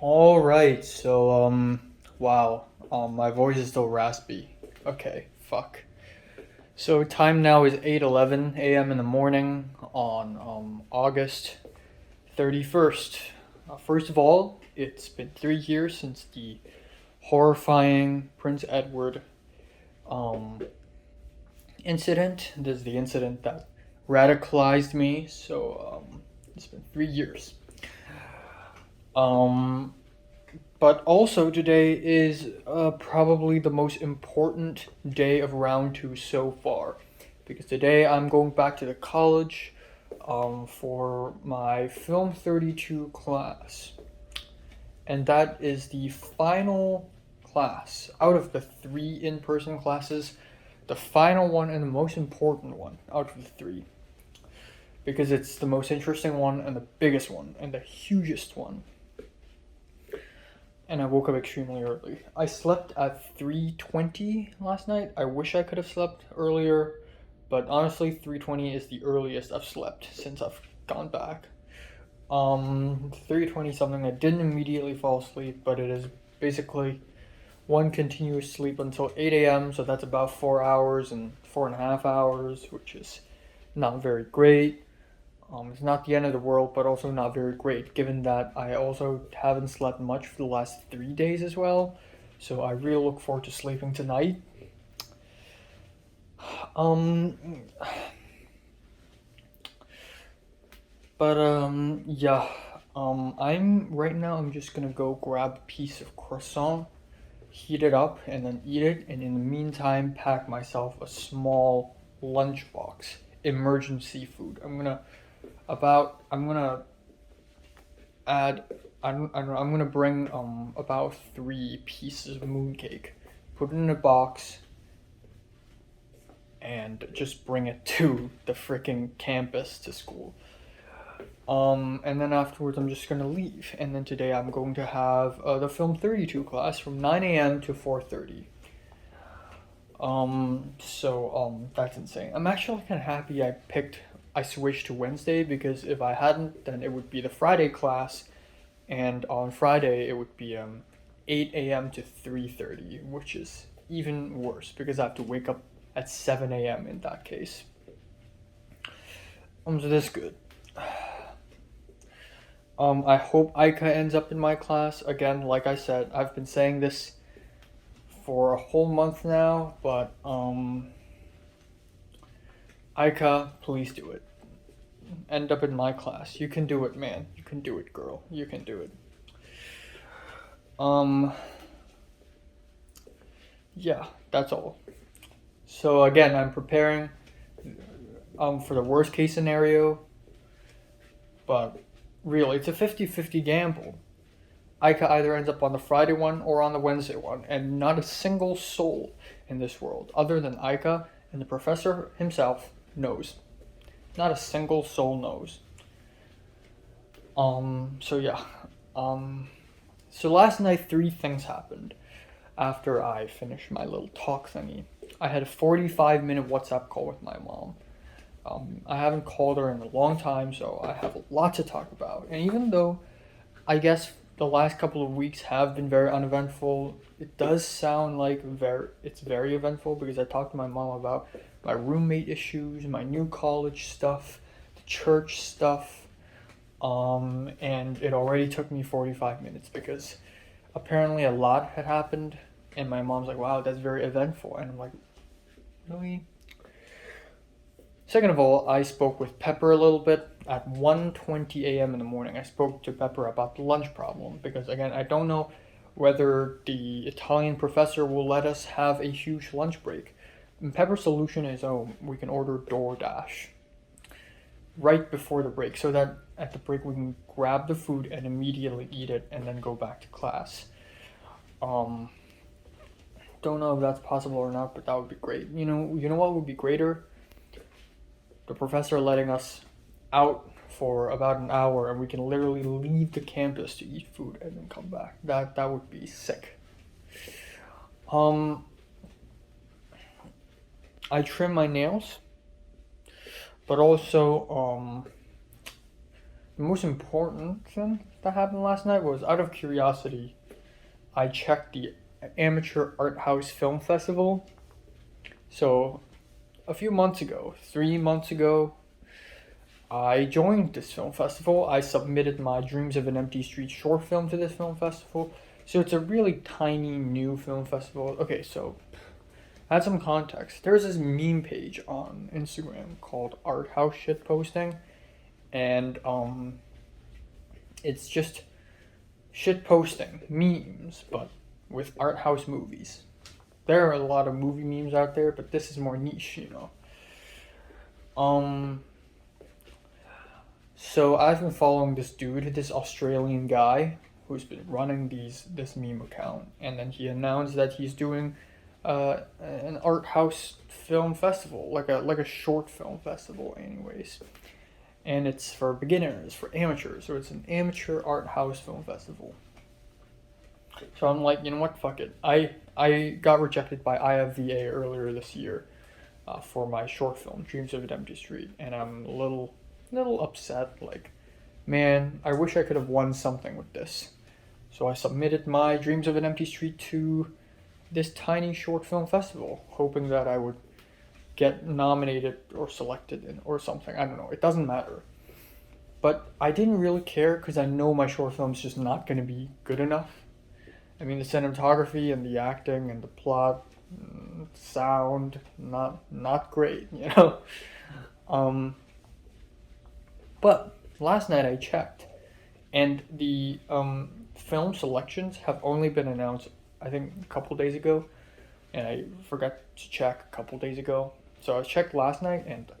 All right, wow, my voice is still raspy. Okay, fuck. So time now is 8:11 a.m. in the morning on August 31st. First of all, it's been 3 years since the horrifying Prince Edward um, incident. This is the incident that radicalized me. It's been 3 years. Um, But also today is probably the most important day of round two so far, because today I'm going back to the college for my Film 32 class, and that is the final class out of the three in-person classes, the final one and the most important one out of the three, because it's the most interesting one and the biggest one and the hugest one. And I woke up extremely early. I slept at 3:20 last night. I wish I could have slept earlier, but honestly 3:20 is the earliest I've slept since I've gone back. 3:20 something. I didn't immediately fall asleep, but it is basically one continuous sleep until 8 a.m., so that's about 4 hours and 4.5 hours, which is not very great. It's not the end of the world, but also not very great, given that I also haven't slept much for the last 3 days as well. So I really look forward to sleeping tonight. Um, yeah. I'm right now. I'm just gonna go grab a piece of croissant, heat it up, and then eat it. And in the meantime, pack myself a small lunchbox, emergency food. I'm gonna add I'm gonna bring about 3 pieces of mooncake, put it in a box, and just bring it to the freaking campus to school. And then afterwards I'm just gonna leave. And then today I'm going to have the Film 32 class from 9 a.m. to 4:30. That's insane. I'm actually kind of happy I switched to Wednesday, because if I hadn't, then it would be the Friday class, and on Friday it would be 8 a.m. to 3:30, which is even worse because I have to wake up at 7 a.m. in that case. So this is good. I hope Aika ends up in my class again. Like I said, I've been saying this for a whole month now, but Aika, please do it. End up in my class. You can do it, man. You can do it, girl. You can do it. Um, yeah, that's all. So again, I'm preparing for the worst case scenario, but really, it's a 50-50 gamble. Aika either ends up on the Friday one or on the Wednesday one, and not a single soul in this world, other than Aika and the professor himself, knows. Not a single soul knows. So yeah. Um, so last night, 3 things happened after I finished my little talk thingy. I had a 45-minute WhatsApp call with my mom. I haven't called her in a long time, so I have a lot to talk about. And even though I guess the last couple of weeks have been very uneventful, it does sound like it's very eventful, because I talked to my mom about my roommate issues, my new college stuff, the church stuff, and it already took me 45 minutes because apparently a lot had happened, and my mom's like, "Wow, that's very eventful," and I'm like, "Really?" Second of all, I spoke with Pepper a little bit at 1:20 a.m. in the morning. I spoke to Pepper about the lunch problem, because again, I don't know whether the Italian professor will let us have a huge lunch break. And Pepper's solution is, oh, we can order DoorDash right before the break, so that at the break we can grab the food and immediately eat it and then go back to class. Um, don't know if that's possible or not, but that would be great. You know what would be greater? The professor letting us out for about an hour, and we can literally leave the campus to eat food and then come back. That would be sick. Um, I trim my nails, but also the most important thing that happened last night was, out of curiosity, I checked the Amateur Art House Film Festival. So, a few months ago, 3 months ago, I joined this film festival. I submitted my Dreams of an Empty Street short film to this film festival. So it's a really tiny new film festival. Okay, so add some context. There's this meme page on Instagram called Art House Shitposting, and it's just shitposting memes, but with art house movies. There are a lot of movie memes out there, but this is more niche, you know. So I've been following this dude, this Australian guy, who's been running this meme account, and then he announced that he's doing an art house film festival, like a short film festival, anyways. And it's for beginners, for amateurs. So it's an amateur art house film festival. So I'm like, you know what? Fuck it. I got rejected by IFVA earlier this year for my short film, Dreams of an Empty Street, and I'm a little upset. Like, man, I wish I could have won something with this. So I submitted my Dreams of an Empty Street to this tiny short film festival, hoping that I would get nominated or selected or something. I don't know. It doesn't matter. But I didn't really care because I know my short film's just not going to be good enough. I mean, the cinematography and the acting and the plot, sound, not great, you know. But last night I checked, and the film selections have only been announced, I think, a couple days ago, and I forgot to check a couple days ago. So I checked last night, and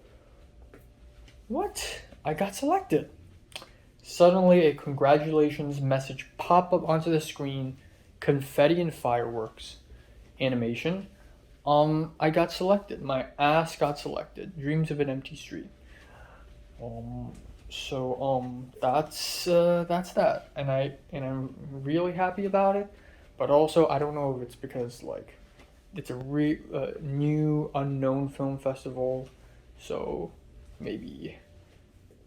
what? I got selected. Suddenly, a congratulations message popped up onto the screen, confetti and fireworks animation. I got selected. My ass got selected. Dreams of an Empty Street. That's that, and I'm really happy about it, but also I don't know if it's because like it's a new unknown film festival, so maybe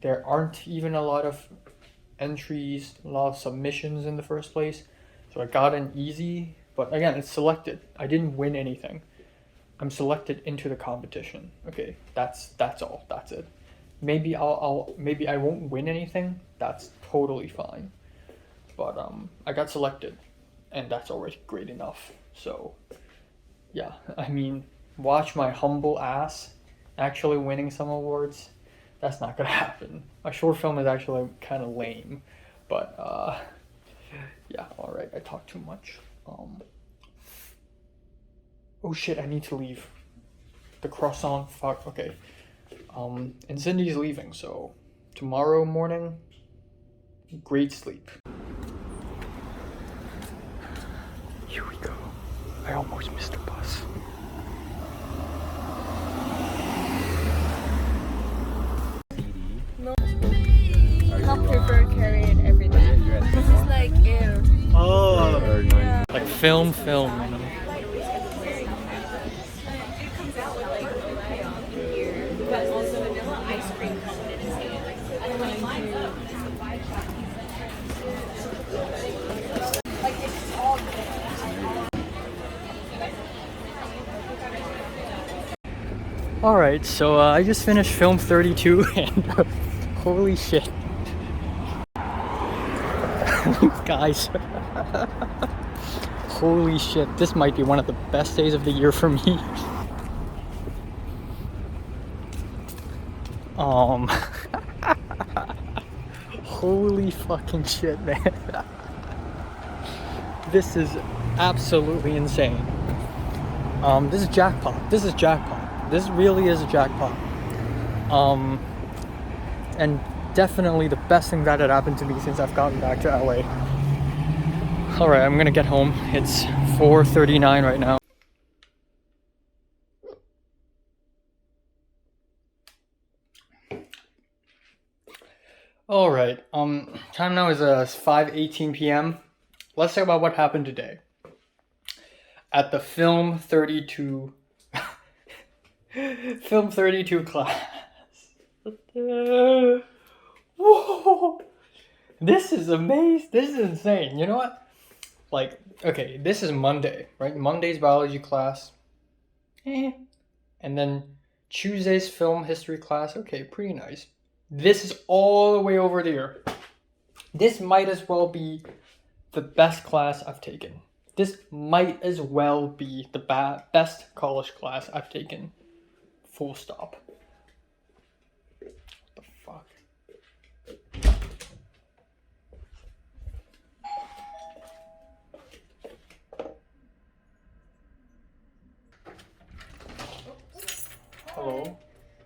there aren't even a lot of entries, a lot of submissions in the first place, so I got in easy. But again, it's selected. I didn't win anything. I'm selected into the competition. Okay, that's all. That's it. Maybe maybe I won't win anything. That's totally fine. But I got selected, and that's already great enough. So yeah, I mean, watch my humble ass actually winning some awards. That's not gonna happen. My short film is actually kind of lame, but yeah. All right, I talked too much. Oh shit, I need to leave. The croissant. Fuck. Okay. And Cindy's leaving, so tomorrow morning, great sleep. Here we go. I almost missed the bus. No, I prefer carry it every day. This is like air. Oh, Yeah. like film, you know. But also vanilla ice cream. Alright, so I just finished film 32 and holy shit. Guys, holy shit, this might be one of the best days of the year for me. Holy fucking shit, man. This is absolutely insane. This is jackpot. This is jackpot. This really is a jackpot. And definitely the best thing that had happened to me since I've gotten back to LA. Alright, I'm gonna get home. It's 4:39 right now. Alright, time now is 5:18 p.m. Let's talk about what happened today. At the Film 32 Film 32 class. Whoa! This is amazing. This is insane. You know what? Like, okay, this is Monday, right? Monday's biology class. And then Tuesday's film history class. Okay, pretty nice. This is all the way over there. This might as well be the best class I've taken. This might as well be the best college class I've taken. Full stop. What the fuck? Hello?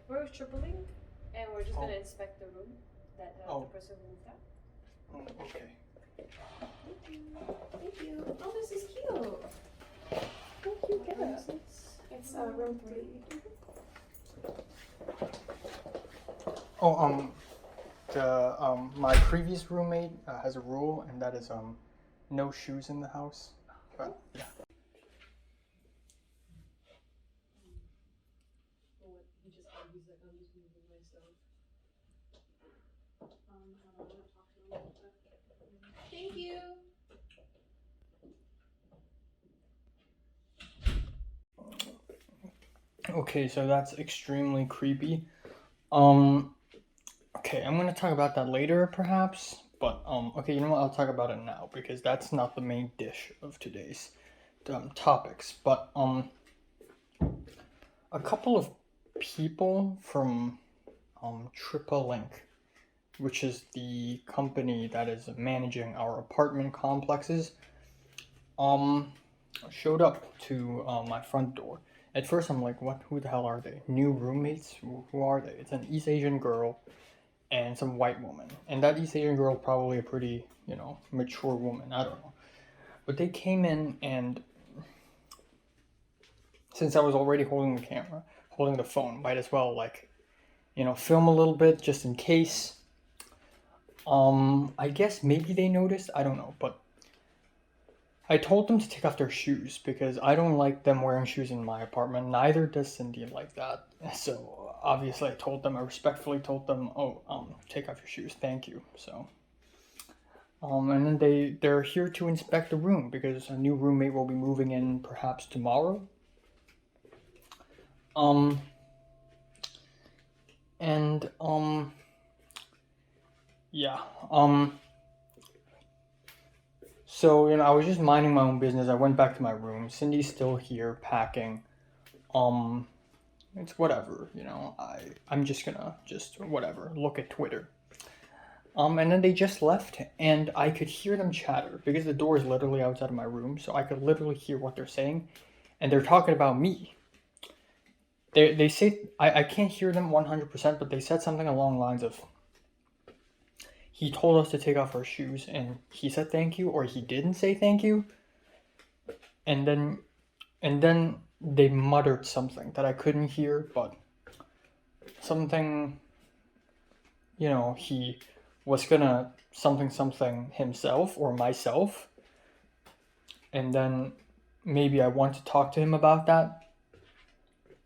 We're with TripleLink, and we're just gonna inspect the room that the person moved out. Oh, okay. Thank you. Oh, this is cute. How cute get it? It's room 3. Oh, my previous roommate has a rule, and that is no shoes in the house. But yeah. Thank you. Okay, so that's extremely creepy. Okay, I'm gonna talk about that later, perhaps. But okay, you know what? I'll talk about it now because that's not the main dish of today's topics. But a couple of people from TripleLink, which is the company that is managing our apartment complexes, showed up to my front door. At first, I'm like, what? Who the hell are they? New roommates? Who are they? It's an East Asian girl and some white woman. And that East Asian girl, probably a pretty, mature woman. I don't know. But they came in, and since I was already holding the phone, might as well, film a little bit just in case. I guess maybe they noticed. I don't know. But I told them to take off their shoes because I don't like them wearing shoes in my apartment. Neither does Cindy like that. So obviously I respectfully told them, take off your shoes, thank you. So, and then they're here to inspect the room because a new roommate will be moving in perhaps tomorrow. Yeah. So, I was just minding my own business. I went back to my room. Cindy's still here packing. It's whatever, I'm just gonna whatever, look at Twitter. And then they just left, and I could hear them chatter because the door is literally outside of my room, so I could literally hear what they're saying, and they're talking about me. They say, I can't hear them 100%, but they said something along the lines of, he told us to take off our shoes, and he said thank you, or he didn't say thank you, and then they muttered something that I couldn't hear, but something, he was gonna something himself or myself, and then maybe I want to talk to him about that.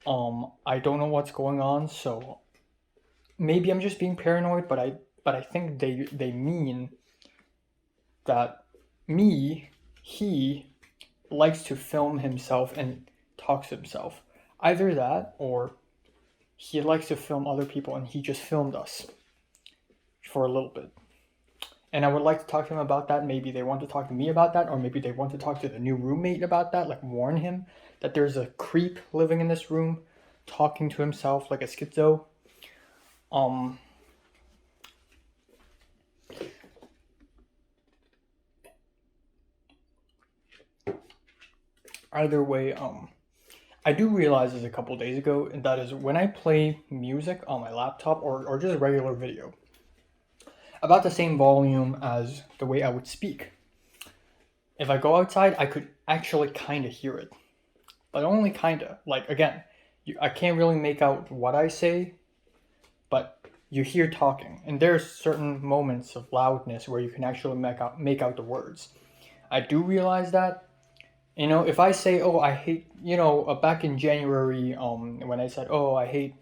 I don't know what's going on, so maybe I'm just being paranoid, but I think they mean that he likes to film himself and talks to himself. Either that, or he likes to film other people and he just filmed us for a little bit. And I would like to talk to him about that. Maybe they want to talk to me about that, or maybe they want to talk to the new roommate about that, like warn him that there's a creep living in this room talking to himself like a schizo. Either way, I do realize this a couple days ago, and that is when I play music on my laptop or just regular video, about the same volume as the way I would speak. If I go outside, I could actually kind of hear it, but only kind of. Like, again, I can't really make out what I say, but you hear talking, and there's certain moments of loudness where you can actually make out the words. I do realize that. If I say, I hate, back in January, when I said, I hate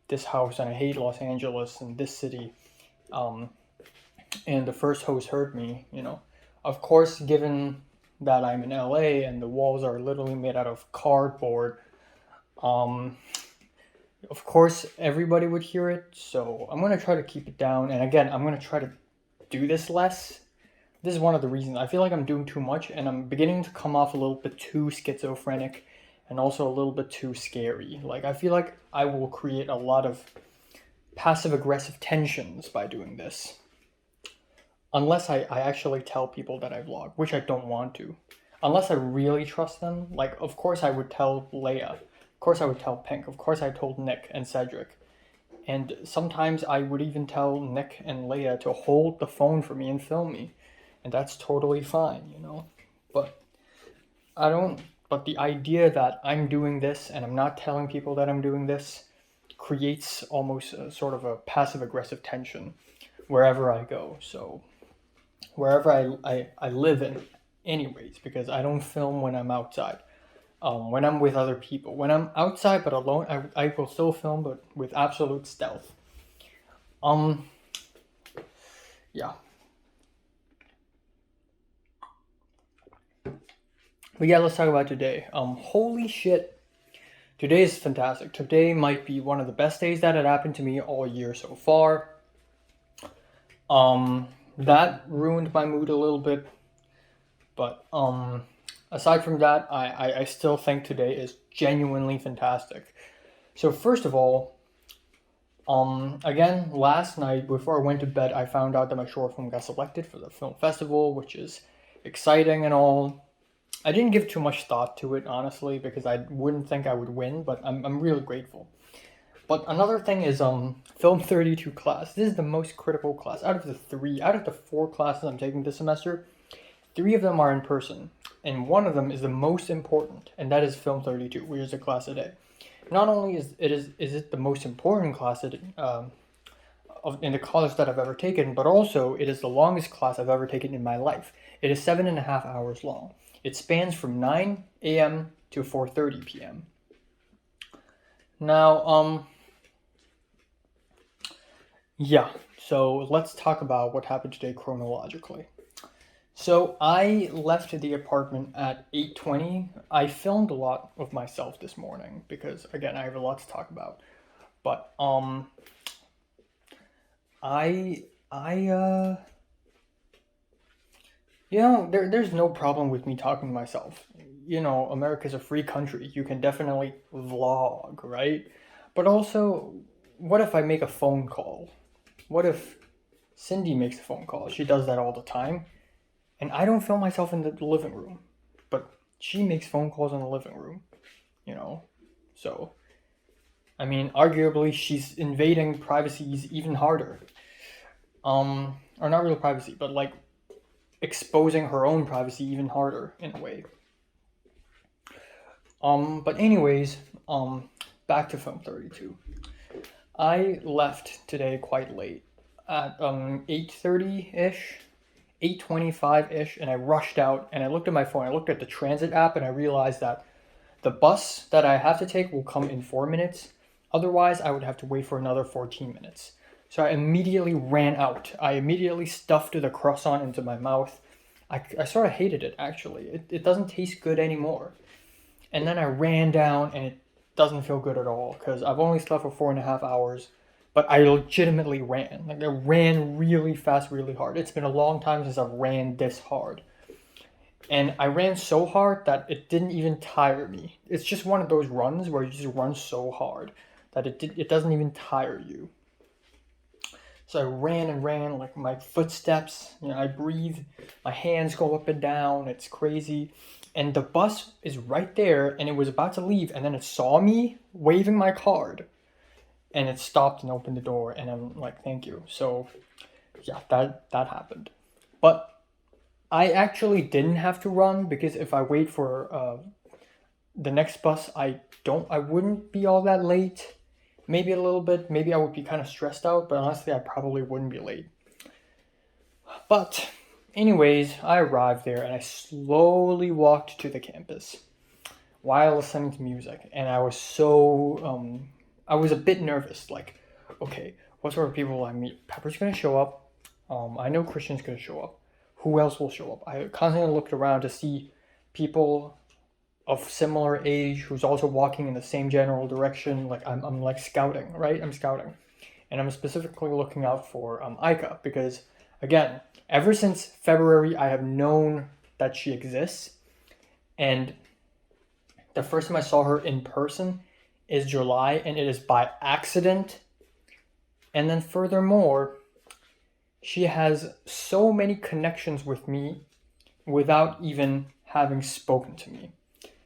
this house and I hate Los Angeles and this city, and the first host heard me, you know. Of course, given that I'm in LA and the walls are literally made out of cardboard, um, of course everybody would hear it. So I'm gonna try to keep it down. And again, I'm gonna try to do this less. This is one of the reasons. I feel like I'm doing too much, and I'm beginning to come off a little bit too schizophrenic, and also a little bit too scary. Like I feel like I will create a lot of passive aggressive tensions by doing this. Unless I actually tell people that I vlog, which I don't want to. Unless I really trust them. Like, of course I would tell Leia. Of course I would tell Pink. Of course I told Nick and Cedric. And sometimes I would even tell Nick and Leia to hold the phone for me and film me. And that's totally fine, you know? But I don't. But the idea that I'm doing this and I'm not telling people that I'm doing this creates almost a sort of a passive aggressive tension wherever I go. So wherever I live in, anyways, because I don't film when I'm outside. When I'm with other people, when I'm outside but alone, I will still film, but with absolute stealth. Yeah. But yeah, let's talk about today. Holy shit, today is fantastic. Today might be one of the best days that had happened to me all year so far. That ruined my mood a little bit, but aside from that, I still think today is genuinely fantastic. So first of all, again, last night before I went to bed, I found out that my short film got selected for the film festival, which is exciting and all. I didn't give too much thought to it, honestly, because I wouldn't think I would win, but I'm really grateful. But another thing is Film 32 class. This is the most critical class. Out of the 4 classes I'm taking this semester, 3 of them are in person. And one of them is the most important, and that is Film 32, which is a class a day. Not only is it the most important class in the college that I've ever taken, but also it is the longest class I've ever taken in my life. It is 7.5 hours long. It spans from 9 a.m. to 4:30 p.m. Now, yeah, so let's talk about what happened today chronologically. So I left the apartment at 8:20. I filmed a lot of myself this morning because again, I have a lot to talk about. But I you know, there's no problem with me talking to myself. You know, America's a free country. You can definitely vlog, right? But also, what if I make a phone call? What if Cindy makes a phone call? She does that all the time. And I don't film myself in the living room. But she makes phone calls in the living room, you know? So, I mean, arguably, she's invading privacies even harder. Or not real privacy, but like exposing her own privacy even harder in a way. But anyways, back to Film 32. I left today quite late at 8:30-ish, 8:25-ish, and I rushed out and I looked at my phone. I looked at the transit app and I realized that the bus that I have to take will come in 4 minutes. Otherwise, I would have to wait for another 14 minutes. So I immediately ran out. I immediately stuffed the croissant into my mouth. I sort of hated it, actually. It doesn't taste good anymore. And then I ran down, and it doesn't feel good at all, because I've only slept for 4.5 hours, but I legitimately ran. Like, I ran really fast, really hard. It's been a long time since I've ran this hard. And I ran so hard that it didn't even tire me. It's just one of those runs where you just run so hard that it doesn't even tire you. So I ran and ran, like my footsteps, you know, I breathe, my hands go up and down, it's crazy. And the bus is right there, and it was about to leave, and then it saw me waving my card. And it stopped and opened the door, and I'm like, thank you. So, yeah, that happened. But I actually didn't have to run, because if I wait for the next bus, I wouldn't be all that late. Maybe a little bit. Maybe I would be kind of stressed out, but honestly, I probably wouldn't be late. But anyways, I arrived there and I slowly walked to the campus while listening to music. And I was so, I was a bit nervous. Like, okay, what sort of people will I meet? Pepper's gonna show up. I know Christian's gonna show up. Who else will show up? I constantly looked around to see people of similar age who's also walking in the same general direction. Like I'm like scouting, right? I'm scouting, and I'm specifically looking out for Aika because, again, ever since February, I have known that she exists, and the first time I saw her in person is July, and it is by accident. And then furthermore, she has so many connections with me without even having spoken to me.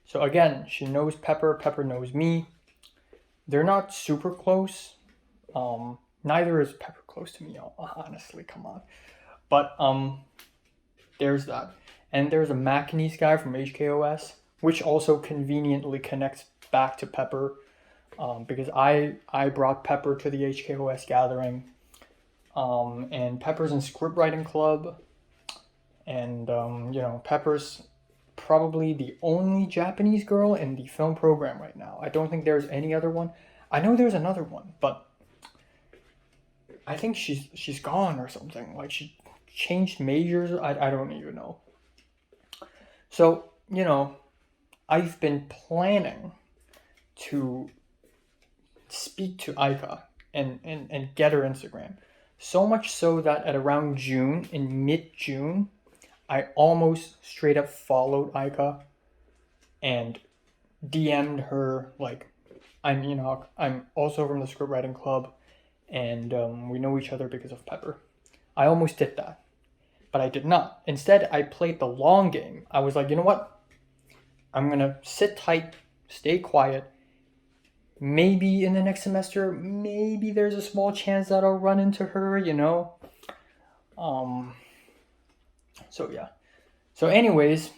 So again, she knows Pepper, Pepper knows me. They're not super close. Neither is Pepper close to me, honestly, come on. But there's that. And there's a Macanese guy from HKOS, which also conveniently connects back to Pepper, because I brought Pepper to the HKOS gathering, and Pepper's in script writing club, and Pepper's probably the only Japanese girl in the film program right now. I don't think there's any other one. I know there's another one, but I think she's gone or something. Like she changed majors. I don't even know. So, I've been planning to speak to Aika and get her Instagram. So much so that at around June, in mid-June, I almost straight up followed Aika and DM'd her like, I'm also from the script writing club, and we know each other because of Pepper. I almost did that, but I did not. Instead, I played the long game. I was like, you know what? I'm gonna sit tight, stay quiet. Maybe in the next semester, maybe there's a small chance that I'll run into her, So yeah. So anyways,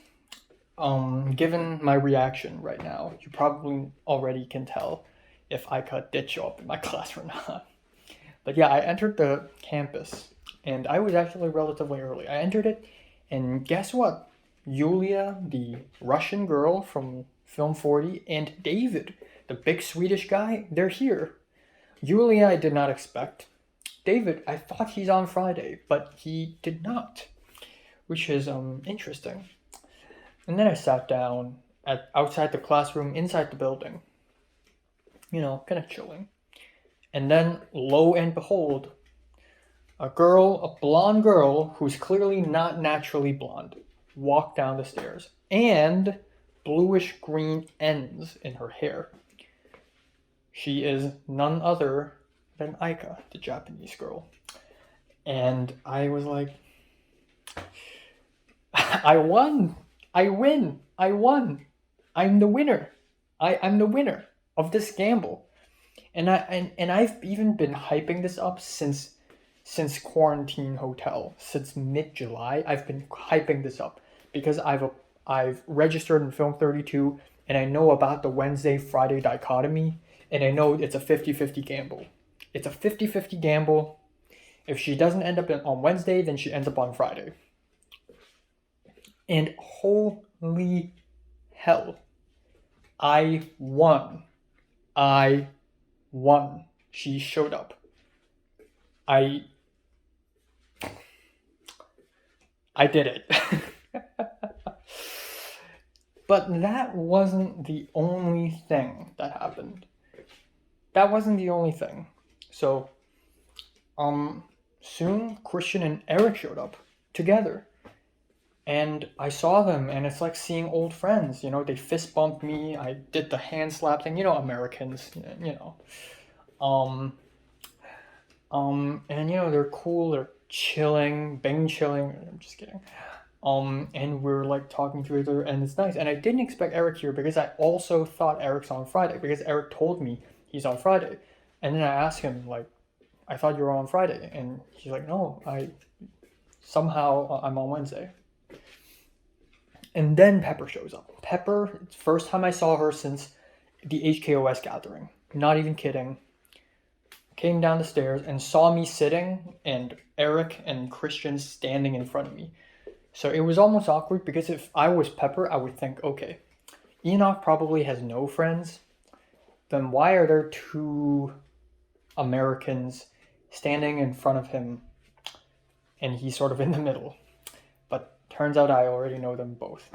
given my reaction right now, you probably already can tell if Aika did show up in my class or not. But yeah, I entered the campus, and I was actually relatively early. I entered it, and guess what? Yulia, the Russian girl from Film 40, and David, the big Swedish guy, they're here. Yulia, I did not expect. David, I thought he's on Friday, but he did not, which is interesting. And then I sat down outside the classroom, inside the building, kind of chilling. And then, lo and behold, a blonde girl who's clearly not naturally blonde, walked down the stairs, and bluish green ends in her hair. She is none other than Aika, the Japanese girl. And I was like, I won! I win! I won! I'm the winner! I'm the winner of this gamble. And I've even been hyping this up since Quarantine Hotel, since mid-July. I've been hyping this up because I've registered in Film 32, and I know about the Wednesday-Friday dichotomy, and I know it's a 50-50 gamble. It's a 50-50 gamble. If she doesn't end up on Wednesday, then she ends up on Friday. And holy hell, I won. She showed up. I did it. But that wasn't the only thing that happened. That wasn't the only thing. So, soon Christian and Eric showed up together. And I saw them, and it's like seeing old friends. They fist bumped me. I did the hand slap thing. Americans. And they're cool. They're chilling, bang chilling. I'm just kidding. And we're like talking to each other, and it's nice. And I didn't expect Eric here because I also thought Eric's on Friday because Eric told me he's on Friday. And then I asked him, like, I thought you were on Friday, and he's like, no, I'm on Wednesday. And then Pepper shows up. Pepper, it's the first time I saw her since the HKOS gathering. Not even kidding. Came down the stairs and saw me sitting and Eric and Christian standing in front of me. So it was almost awkward because if I was Pepper, I would think, okay, Enoch probably has no friends. Then why are there two Americans standing in front of him, and he's sort of in the middle. But turns out I already know them both.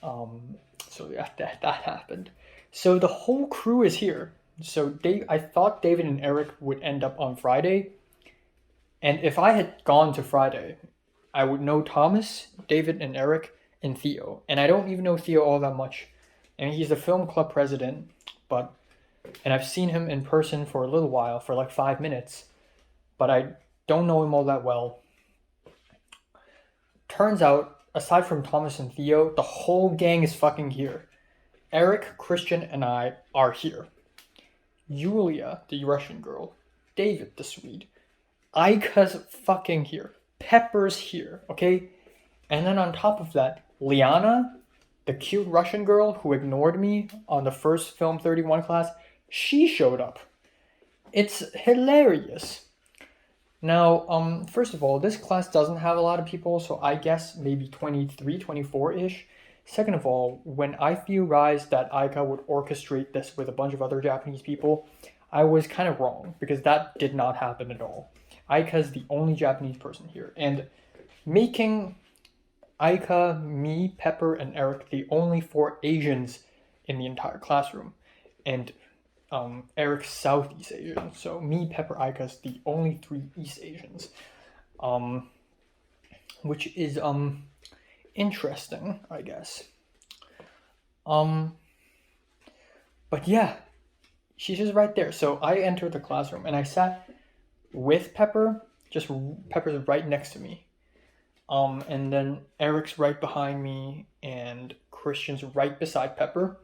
So yeah, that happened. So the whole crew is here. So I thought David and Eric would end up on Friday. And if I had gone to Friday, I would know Thomas, David, and Eric, and Theo. And I don't even know Theo all that much. And he's the film club president, and I've seen him in person for a little while, for like 5 minutes, but I don't know him all that well. Turns out, aside from Thomas and Theo, the whole gang is fucking here. Eric, Christian, and I are here. Julia, the Russian girl. David, the Swede. Aika's fucking here. Pepper's here, okay? And then on top of that, Liana, the cute Russian girl who ignored me on the first Film 31 class, she showed up. It's hilarious. Now, first of all, this class doesn't have a lot of people, so I guess maybe 23, 24-ish. Second of all, when I theorized that Aika would orchestrate this with a bunch of other Japanese people, I was kind of wrong, because that did not happen at all. Aika's the only Japanese person here, and making Aika, me, Pepper, and Eric the only 4 Asians in the entire classroom, and Eric's Southeast Asian, so me, Pepper, Aika's the only 3 East Asians, which is interesting, I guess. But yeah, she's just right there. So I entered the classroom and I sat with Pepper. Pepper's right next to me. And then Eric's right behind me, and Christian's right beside Pepper.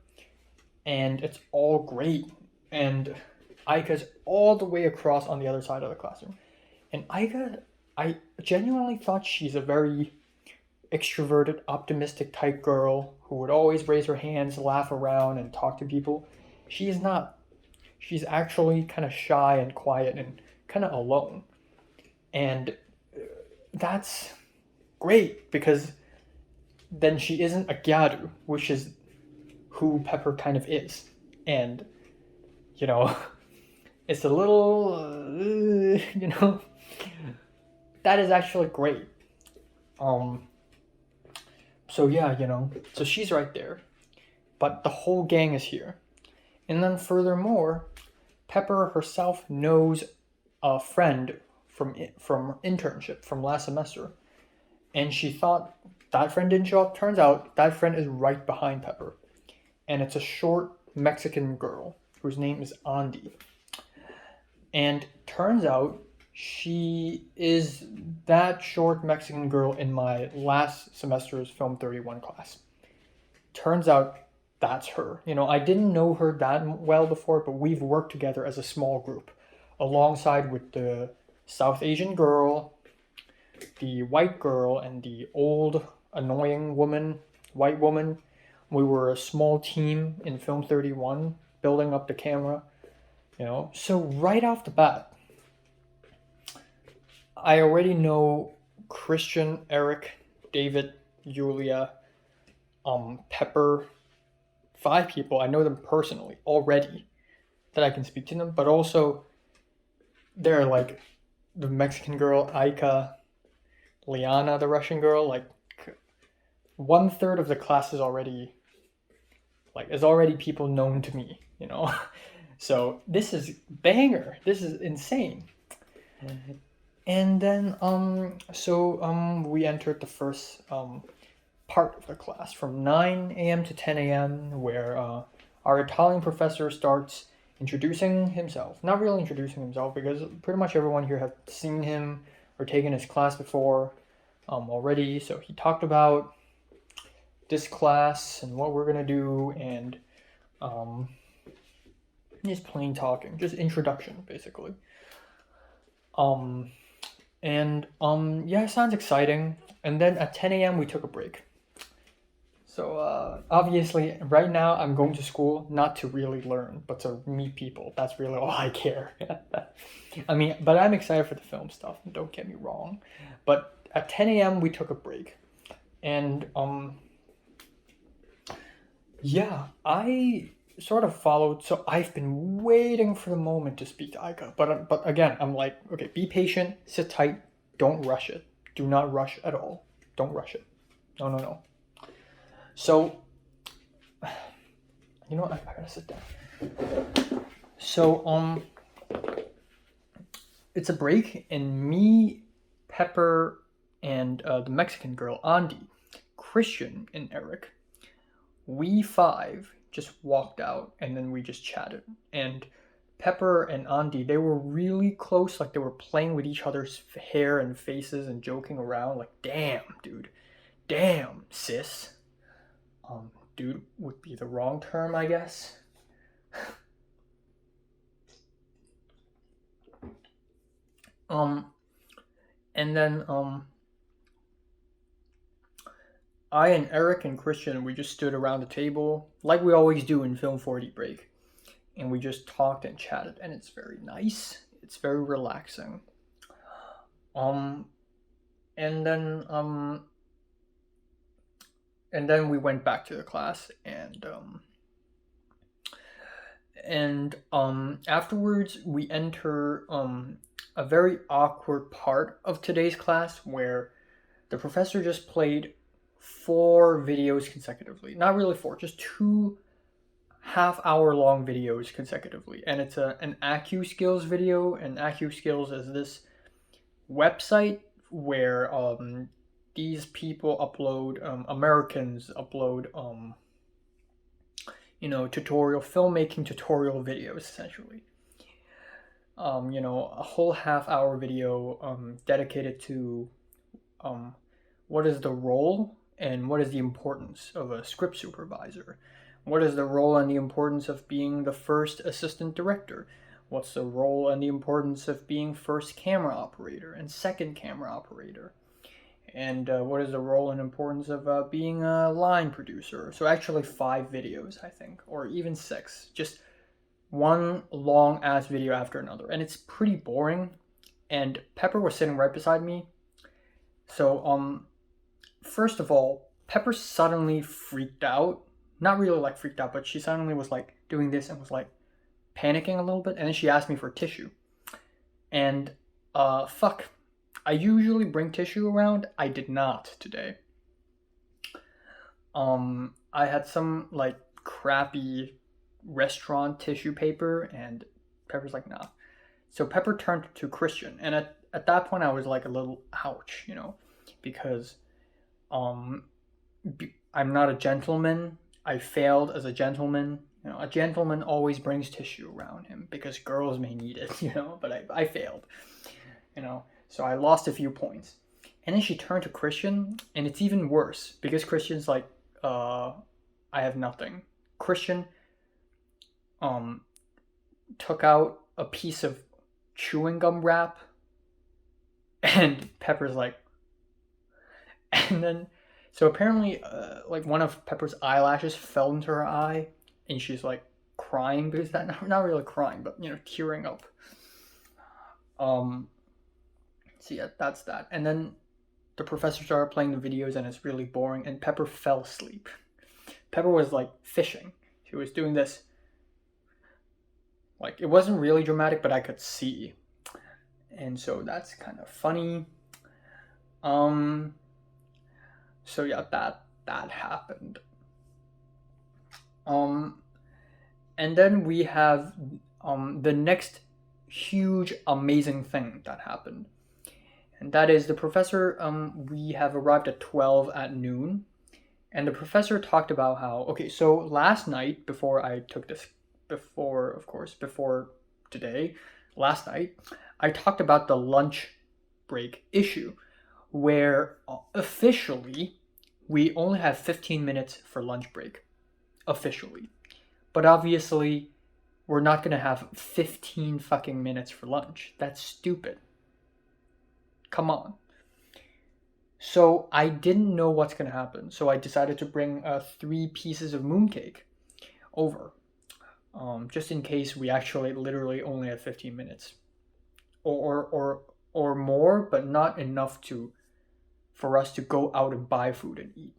And it's all great. And Aika's all the way across on the other side of the classroom. And Aika, I genuinely thought she's a very extroverted, optimistic type girl who would always raise her hands, laugh around, and talk to people. She is not. She's actually kind of shy and quiet and kind of alone. And that's great, because then she isn't a gyaru, which is who Pepper kind of is. And, it's a little, that is actually great. So yeah, so she's right there. But the whole gang is here. And then furthermore, Pepper herself knows a friend from internship from last semester. And she thought that friend didn't show up. Turns out that friend is right behind Pepper. And it's a short Mexican girl whose name is Andy. And turns out she is that short Mexican girl in my last semester's Film 31 class. Turns out that's her. I didn't know her that well before, but we've worked together as a small group, alongside with the South Asian girl, the white girl, and the old, annoying white woman. We were a small team in Film 31, building up the camera, So right off the bat, I already know Christian, Eric, David, Julia, Pepper, 5 people. I know them personally already, that I can speak to them, but also they're like the Mexican girl, Aika, Liana, the Russian girl, like 1/3 of the class is already people known to me, So this is banger. This is insane. And then we entered the first part of the class from 9 a.m. to 10 a.m. where our Italian professor starts introducing himself. Not really introducing himself, because pretty much everyone here has seen him or taken his class before already. So he talked about this class and what we're going to do, and just plain talking, just introduction, basically. Yeah, sounds exciting. And then at 10 a.m. we took a break. So obviously, right now I'm going to school not to really learn, but to meet people. That's really all I care. But I'm excited for the film stuff, don't get me wrong. But at 10 a.m. we took a break. And yeah, I sort of followed. So I've been waiting for the moment to speak to Aika, but again, I'm like, okay, be patient, sit tight, don't rush it. Do not rush at all. Don't rush it. No, no, no. So, you know what? I gotta sit down. So, it's a break, and me, Pepper, and the Mexican girl, Andy, Christian, and Eric, we five just walked out, and then we just chatted. And Pepper and Andy, they were really close, like they were playing with each other's hair and faces and joking around, like, damn, dude. Damn, sis. Dude would be the wrong term, I guess. And then, I and Eric and Christian, we just stood around the table, like we always do in Film 40 break. And we just talked and chatted, and it's very nice. It's very relaxing. Um, and then, we went back to the class, and afterwards we enter a very awkward part of today's class where the professor just played 4 videos consecutively. Not really 4, just 2 half-hour long videos consecutively, and it's an AccuSkills video. And AccuSkills is this website where these people upload, Americans upload, filmmaking tutorial videos, essentially. A whole half-hour video dedicated to what is the role and what is the importance of a script supervisor. What is the role and the importance of being the first assistant director? What's the role and the importance of being first camera operator and second camera operator? And what is the role and importance of being a line producer? So actually 5 videos, I think, or even 6. Just one long ass video after another. And it's pretty boring. And Pepper was sitting right beside me. So, first of all, Pepper suddenly freaked out. Not really like freaked out, but she suddenly was like doing this and was like panicking a little bit. And then she asked me for tissue. And, fuck. I usually bring tissue around. I did not today. I had some like crappy restaurant tissue paper, and Pepper's like, nah. So Pepper turned to Christian, and at that point I was like a little ouch, because I'm not a gentleman. I failed as a gentleman. A gentleman always brings tissue around him because girls may need it, but I failed, So I lost a few points. And then she turned to Christian, and it's even worse because Christian's like, I have nothing. Christian took out a piece of chewing gum wrap, and Pepper's like, and then, so apparently, like one of Pepper's eyelashes fell into her eye, and she's like crying because not really crying, but tearing up. So yeah, that's that. And then the professor started playing the videos, and it's really boring, and Pepper fell asleep. Pepper was like fishing. She was doing this. Like, it wasn't really dramatic, but I could see. And so that's kind of funny. So yeah, that happened. And then we have the next huge amazing thing that happened. And that is the professor, we have arrived at 12 at noon. And the professor talked about how, okay, so last night, before today, last night, I talked about the lunch break issue, where officially we only have 15 minutes for lunch break. Officially. But obviously, we're not going to have 15 fucking minutes for lunch. That's stupid. Come on. So I didn't know what's going to happen. So I decided to bring 3 pieces of mooncake over. Just in case we actually literally only have 15 minutes. Or more, but not enough for us to go out and buy food and eat.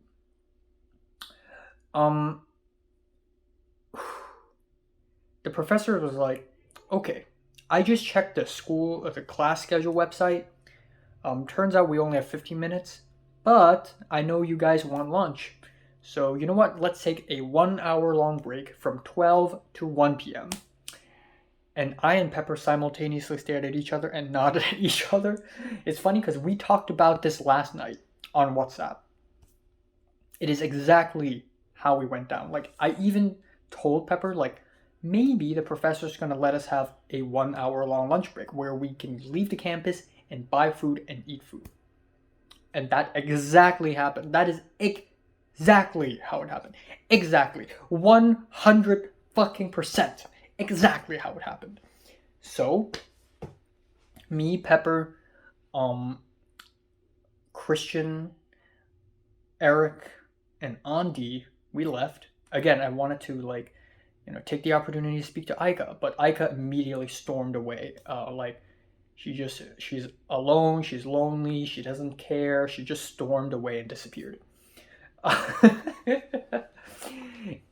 professor was like, okay, I just checked the class schedule website. Turns out we only have 15 minutes, but I know you guys want lunch. So you know what? Let's take a 1 hour long break from 12 to 1 p.m. And I and Pepper simultaneously stared at each other and nodded at each other. It's funny because we talked about this last night on WhatsApp. It is exactly how we went down. Like, I even told Pepper, like, maybe the professor's going to let us have a 1 hour long lunch break where we can leave the campus and buy food and eat food. And that exactly happened. That is exactly how it happened. Exactly. 100 fucking percent. Exactly how it happened. So, me, Pepper, Christian, Eric, and Andy, we left. Again, I wanted to, like, take the opportunity to speak to Aika, but Aika immediately stormed away. She's alone, she's lonely, she doesn't care, she just stormed away and disappeared.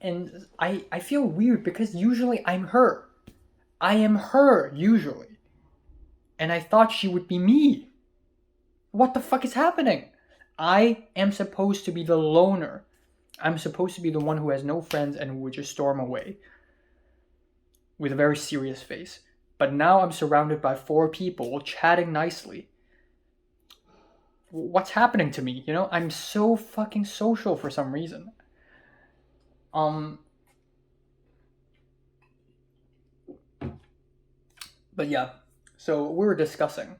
And I feel weird because usually I'm her. I am her, usually. And I thought she would be me. What the fuck is happening? I am supposed to be the loner. I'm supposed to be the one who has no friends and who would just storm away with a very serious face. But now I'm surrounded by 4 people chatting nicely. What's happening to me? I'm so fucking social for some reason. But yeah, so we were discussing.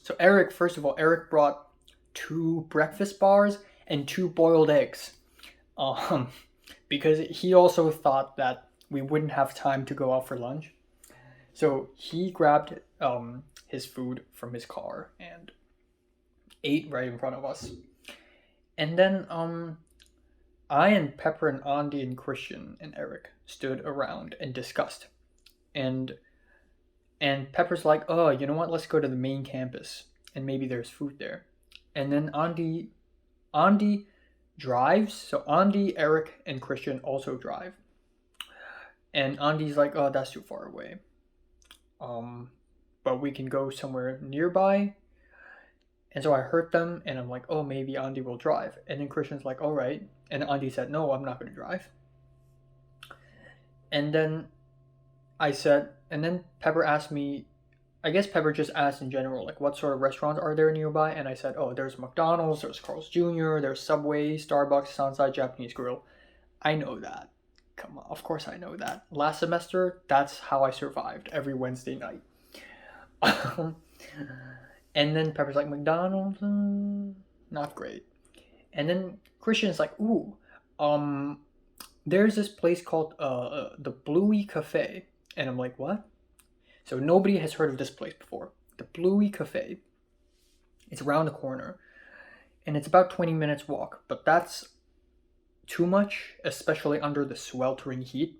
So first of all, Eric brought 2 breakfast bars and 2 boiled eggs. Because he also thought that we wouldn't have time to go out for lunch. So he grabbed his food from his car and ate right in front of us. And then I and Pepper and Andy and Christian and Eric stood around and discussed. And Pepper's like, oh, you know what? Let's go to the main campus and maybe there's food there. And then Andy drives. So Andy, Eric, and Christian also drive. And Andy's like, oh, that's too far away. But we can go somewhere nearby. And so I heard them and I'm like, oh, maybe Andy will drive. And then Christian's like, all right. And Andy said, no, I'm not going to drive. And then Pepper asked me, I guess Pepper just asked in general, like, what sort of restaurants are there nearby? And I said, oh, there's McDonald's, there's Carl's Jr., there's Subway, Starbucks, Sunside Japanese Grill. I know that. Come on, of course I know that. Last semester, that's how I survived every Wednesday night. And then Pepper's like, McDonald's, not great. And then Christian's like, ooh, there's this place called the Bluey Cafe. And I'm like, what? So nobody has heard of this place before. The Bluey Cafe. It's around the corner. And it's about 20 minutes walk. But that's too much, especially under the sweltering heat.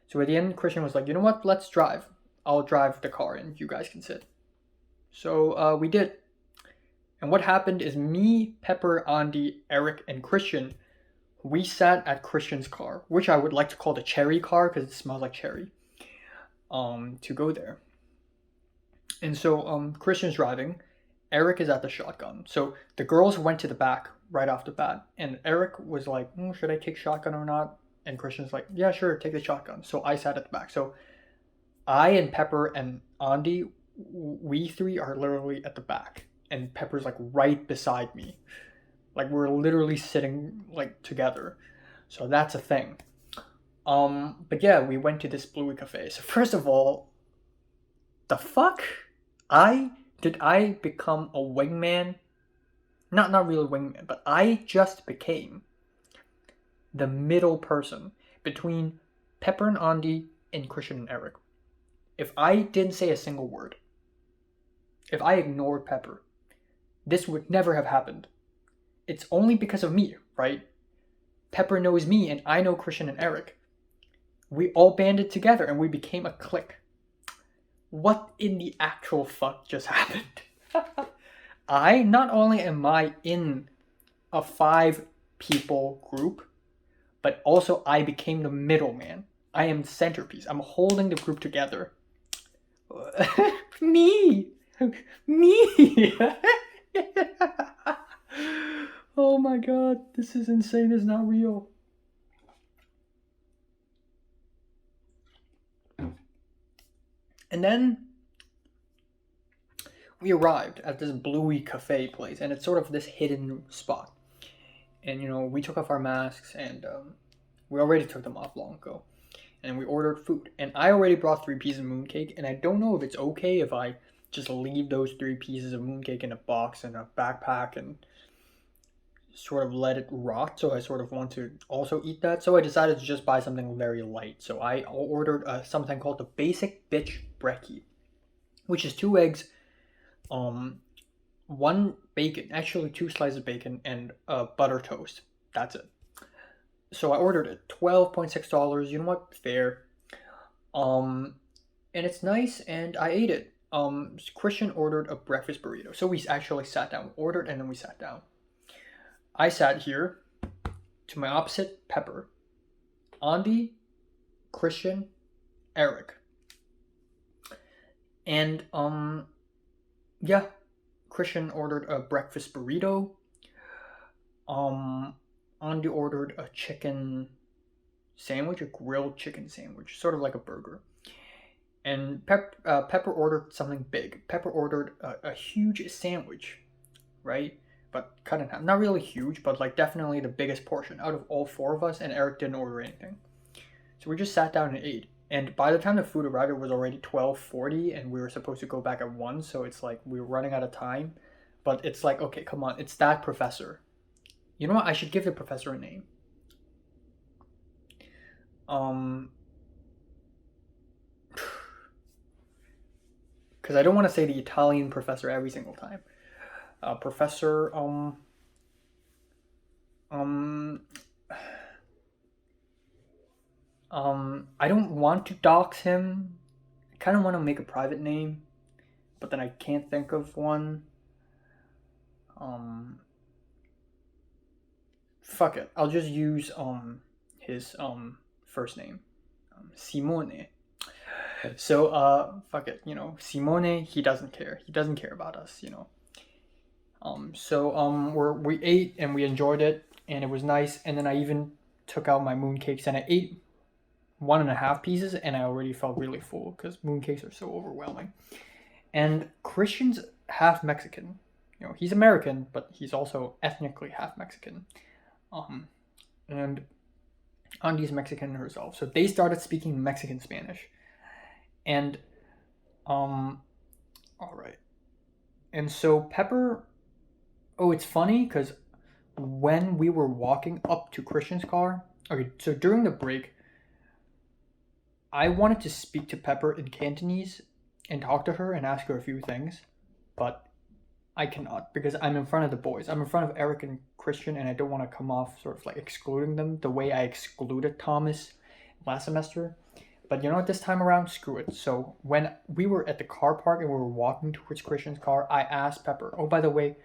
So at the end, Christian was like, you know what? Let's drive. I'll drive the car and you guys can sit. So we did. And what happened is me, Pepper, Andy, Eric, and Christian, we sat at Christian's car, which I would like to call the cherry car because it smells like cherry, to go there. And so Christian's driving. Eric is at the shotgun. So the girls went to the back right off the bat. And Eric was like, should I take shotgun or not? And Christian's like, yeah, sure, take the shotgun. So I sat at the back. So I and Pepper and Andy, we 3 are literally at the back. And Pepper's like right beside me. Like we're literally sitting like together. So that's a thing. But yeah, we went to this Bluey Cafe. So first of all, the fuck? Did I become a wingman? Not really a wingman, but I just became the middle person between Pepper and Andy and Christian and Eric. If I didn't say a single word, if I ignored Pepper, this would never have happened. It's only because of me, right? Pepper knows me and I know Christian and Eric. We all banded together and we became a clique. What in the actual fuck just happened? Not only am I in a 5 people group, but also I became the middleman. I am the centerpiece. I'm holding the group together. Me! Me! Oh my god, this is insane. It's not real. And then we arrived at this bluey cafe place, and it's sort of this hidden spot. And we took off our masks, and we already took them off long ago. And we ordered food. And I already brought 3 pieces of mooncake, and I don't know if it's okay if I just leave those 3 pieces of mooncake in a box in a backpack and sort of let it rot. So I sort of want to also eat that. So I decided to just buy something very light. So I ordered something called the Basic Bitch Brekkie, which is 2 eggs, 1 bacon, actually 2 slices of bacon, and butter toast. That's it. So I ordered it, $12.6. You know what? Fair. And it's nice, and I ate it. Christian ordered a breakfast burrito. So we actually sat down. We ordered, and then we sat down. I sat here to my opposite, Pepper, Andy, Christian, Eric. And yeah, Christian ordered a breakfast burrito. Andy ordered a chicken sandwich, a grilled chicken sandwich, sort of like a burger. And Pepper ordered something big. Pepper ordered a huge sandwich, right? But cut in half. Not really huge, but like definitely the biggest portion out of all 4 of us, and Eric didn't order anything. So we just sat down and ate. And by the time the food arrived, it was already 12:40, and we were supposed to go back at 1, so it's like we were running out of time. But it's like, okay, come on, it's that professor. You know what? I should give the professor a name. Because I don't want to say the Italian professor every single time. Professor, I don't want to dox him. I kind of want to make a private name, but then I can't think of one. Fuck it. I'll just use his first name, Simone. So fuck it. Simone. He doesn't care. He doesn't care about us. We ate and we enjoyed it, and it was nice. And then I even took out my mooncakes and I ate 1.5 pieces, and I already felt really full because mooncakes are so overwhelming. And Christian's half Mexican. He's American, but he's also ethnically half Mexican. And Andy's Mexican herself. So they started speaking Mexican Spanish. And all right. And so Pepper, it's funny because when we were walking up to Christian's car, okay, so during the break, I wanted to speak to Pepper in Cantonese and talk to her and ask her a few things, but I cannot because I'm in front of the boys. I'm in front of Eric and Christian, and I don't want to come off sort of like excluding them the way I excluded Thomas last semester. But this time around, screw it. So when we were at the car park and we were walking towards Christian's car, I asked Pepper, oh, by the way,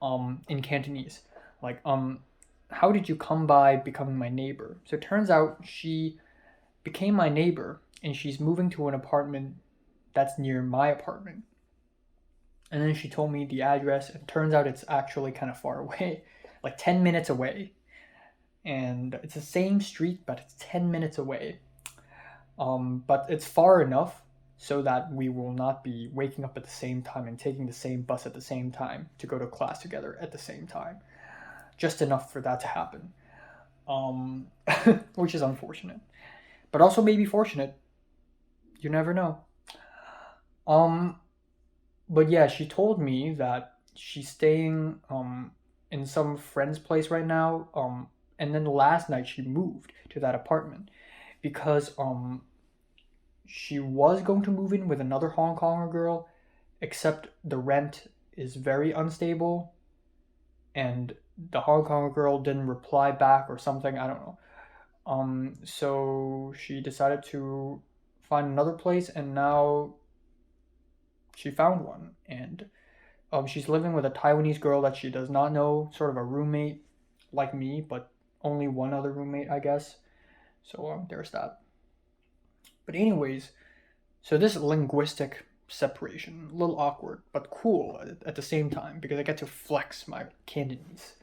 in Cantonese, like, how did you come by becoming my neighbor? So it turns out she became my neighbor, and she's moving to an apartment that's near my apartment. And then she told me the address, and it turns out it's actually kind of far away, like 10 minutes away. And it's the same street, but it's 10 minutes away. But it's far enough so that we will not be waking up at the same time and taking the same bus at the same time to go to class together at the same time. Just enough for that to happen. Which is unfortunate. But also maybe fortunate. You never know. But yeah, she told me that she's staying in some friend's place right now. And then last night she moved to that apartment because she was going to move in with another Hong Konger girl, except the rent is very unstable, and the Hong Konger girl didn't reply back or something. I don't know. So she decided to find another place, and now she found one, and she's living with a Taiwanese girl that she does not know, sort of a roommate like me, but only one other roommate, I guess. So there's that. But anyways, so this linguistic separation, a little awkward, but cool at the same time because I get to flex my Cantonese.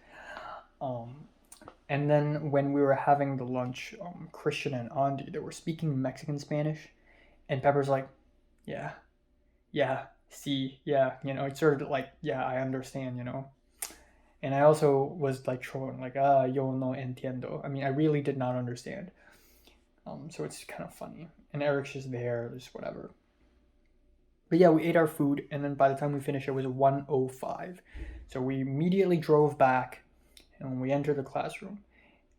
And then when we were having the lunch, Christian and Andy, they were speaking Mexican Spanish, and Pepper's like, yeah, yeah, see, yeah, it's sort of like, yeah, I understand, And I also was like trolling, like, yo no entiendo. I mean, I really did not understand. So it's kind of funny. And Eric's just there, just whatever. But yeah, we ate our food, and then by the time we finished, it was 1:05. So we immediately drove back, and when we entered the classroom,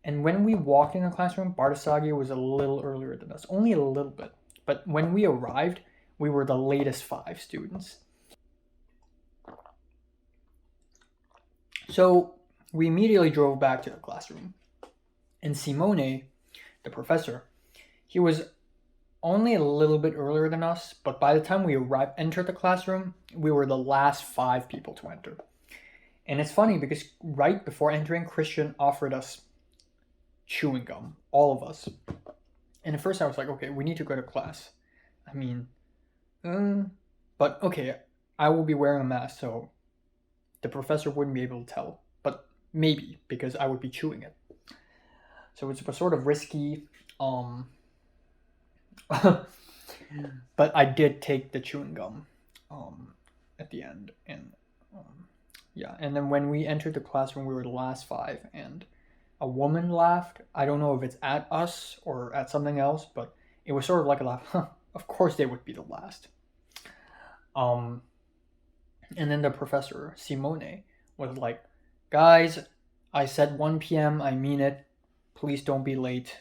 and when we walked in the classroom, Bartasagi was a little earlier than us, only a little bit. But when we arrived, we were the latest 5 students. So we immediately drove back to the classroom. And Simone, the professor, he was only a little bit earlier than us, but by the time we entered the classroom, we were the last 5 people to enter. And it's funny because right before entering, Christian offered us chewing gum, all of us. And at first I was like, okay, we need to go to class. I mean, but okay, I will be wearing a mask, so the professor wouldn't be able to tell. But maybe, because I would be chewing it. So it's sort of risky. But I did take the chewing gum at the end. And yeah, and then when we entered the classroom, we were the last 5, and a woman laughed. I don't know if it's at us or at something else, but it was sort of like a laugh. Of course they would be the last. And then the professor, Simone, was like, guys, I said 1 p.m. I mean it. Please don't be late.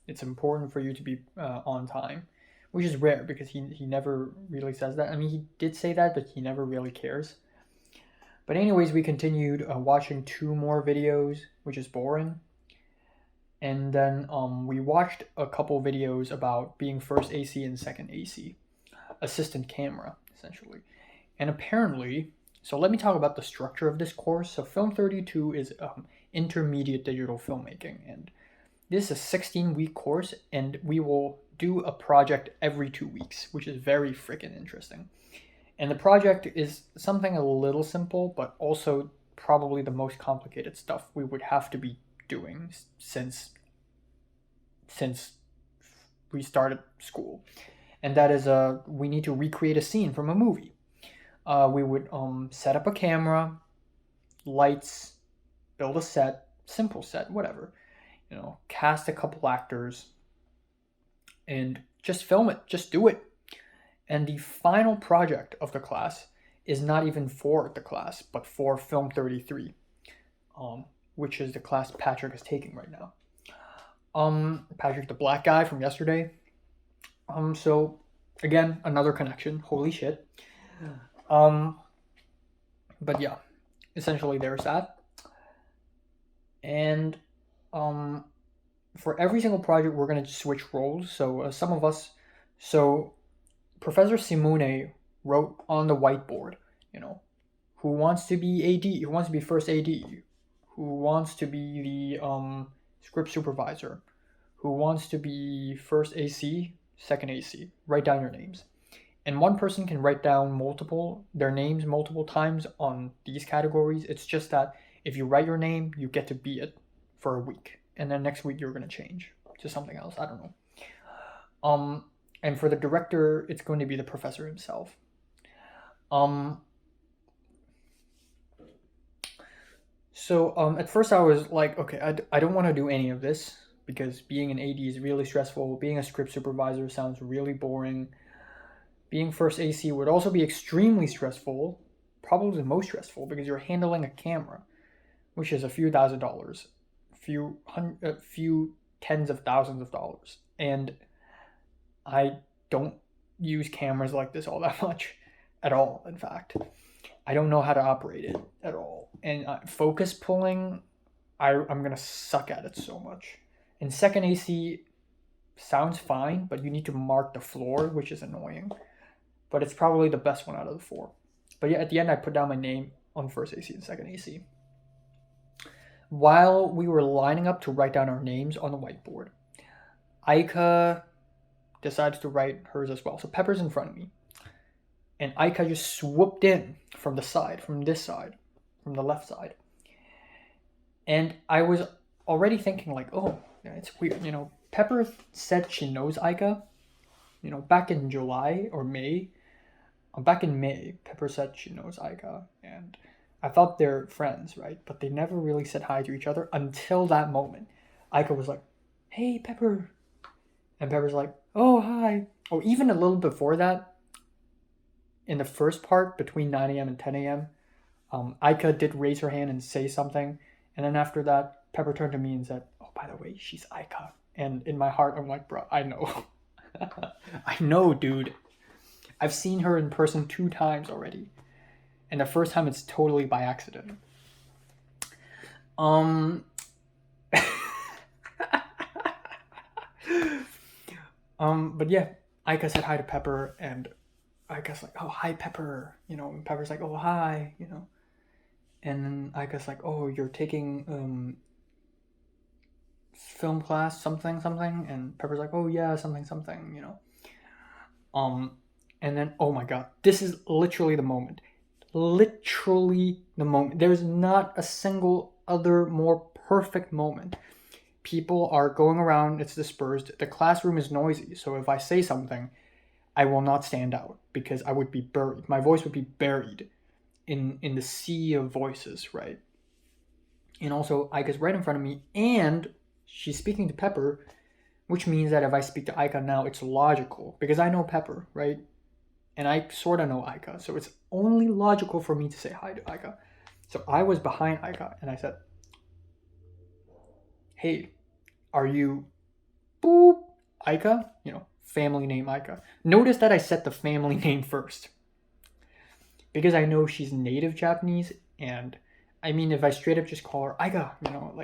It's important for you to be on time, which is rare because he never really says that. I mean, he did say that, but he never really cares. But anyways, we continued watching 2 more videos, which is boring. And then we watched a couple videos about being first AC and second AC, assistant camera, essentially. And apparently, so let me talk about the structure of this course. So Film 32 is intermediate digital filmmaking, and this is a 16-week course, and we will do a project every 2 weeks, which is very freaking interesting. And the project is something a little simple, but also probably the most complicated stuff we would have to be doing since we started school. And that is we need to recreate a scene from a movie. We would set up a camera, lights, build a set, simple set, whatever. Cast a couple actors, and just film it, just do it. And the final project of the class is not even for the class, but for Film 33, which is the class Patrick is taking right now. Patrick, the black guy from yesterday. So again, another connection. Holy shit. But yeah, essentially there's that. And for every single project, we're gonna switch roles. So some of us, Professor Simone wrote on the whiteboard, who wants to be AD, who wants to be first AD, who wants to be the script supervisor, who wants to be first AC, second AC. Write down your names. And one person can write down their names multiple times on these categories. It's just that if you write your name, you get to be it for a week. And then next week you're going to change to something else. I don't know. And for the director, it's going to be the professor himself. So at first I was like, okay, I don't want to do any of this because being an AD is really stressful. Being a script supervisor sounds really boring. Being first AC would also be extremely stressful, probably the most stressful, because you're handling a camera, which is a few $1,000s, a few tens of thousands of dollars. And I don't use cameras like this all that much at all, in fact. I don't know how to operate it at all. And focus pulling, I'm going to suck at it so much. And second AC sounds fine, but you need to mark the floor, which is annoying. But it's probably the best one out of the 4. But yeah, at the end, I put down my name on first AC and second AC. While we were lining up to write down our names on the whiteboard, Aika decides to write hers as well. So Pepper's in front of me. And Aika just swooped in from the side, from this side, from the left side. And I was already thinking like, oh, it's weird. Pepper said she knows Aika, back in July or May. Back in May, Pepper said she knows Aika, and I thought they're friends, right? But they never really said hi to each other until that moment. Aika was like, hey, Pepper. And Pepper's like, oh, hi. Or even a little before that, in the first part between 9 a.m. and 10 a.m., Aika did raise her hand and say something. And then after that, Pepper turned to me and said, oh, by the way, she's Aika. And in my heart, I'm like, bro, I know. I know, dude. I've seen her in person 2 times already. And the first time it's totally by accident. But yeah, Aika said hi to Pepper, and Aika's like, oh, hi, Pepper. And Pepper's like, oh, hi, And then Aika's like, oh, you're taking film class, something. And Pepper's like, oh, yeah, something. And then, oh my god, this is literally the moment. There's not a single other more perfect moment. People are going around, it's dispersed. The classroom is noisy, so if I say something, I will not stand out because I would be buried. My voice would be buried in the sea of voices, right? And also, Aika's right in front of me, and she's speaking to Pepper, which means that if I speak to Aika now, it's logical because I know Pepper, right? And I sort of know Aika, so it's only logical for me to say hi to Aika. So I was behind Aika, and I said, hey, are you boop Aika? Family name Aika. Notice that I said the family name first. Because I know she's native Japanese, and I mean, if I straight up just call her Aika,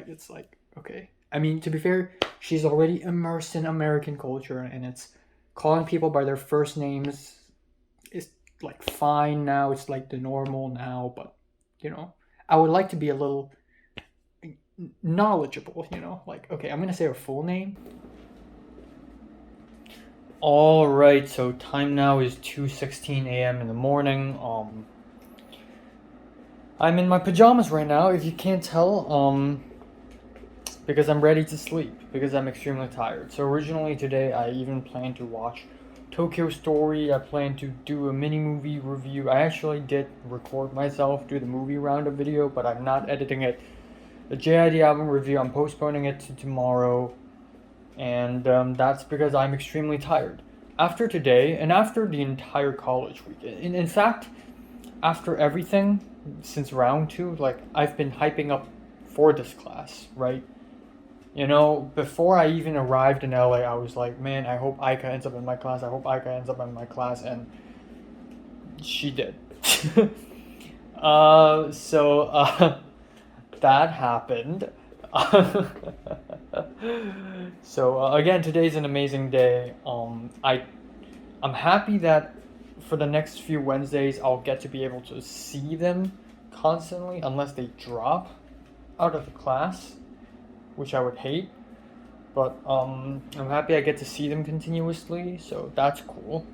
it's like, okay. I mean, to be fair, she's already immersed in American culture, and it's calling people by their first names is like fine now. It's like the normal now, but I would like to be a little knowledgeable, like, okay, I'm gonna say her full name. All right, so time now is 2:16 a.m. in the morning. I'm in my pajamas right now, if you can't tell, because I'm ready to sleep, because I'm extremely tired. So originally today, I even planned to watch Tokyo Story. I planned to do a mini movie review. I actually did record myself, do the movie roundup video, but I'm not editing it. The JID album review, I'm postponing it to tomorrow, and that's because I'm extremely tired. After today, and after the entire college week, in fact, after everything since round 2, like, I've been hyping up for this class, right? Before I even arrived in LA, I was like, man, I hope Aika ends up in my class. And she did. That happened. So again, today's an amazing day. I'm happy that for the next few Wednesdays, I'll get to be able to see them constantly, unless they drop out of the class, which I would hate. But I'm happy I get to see them continuously, so that's cool.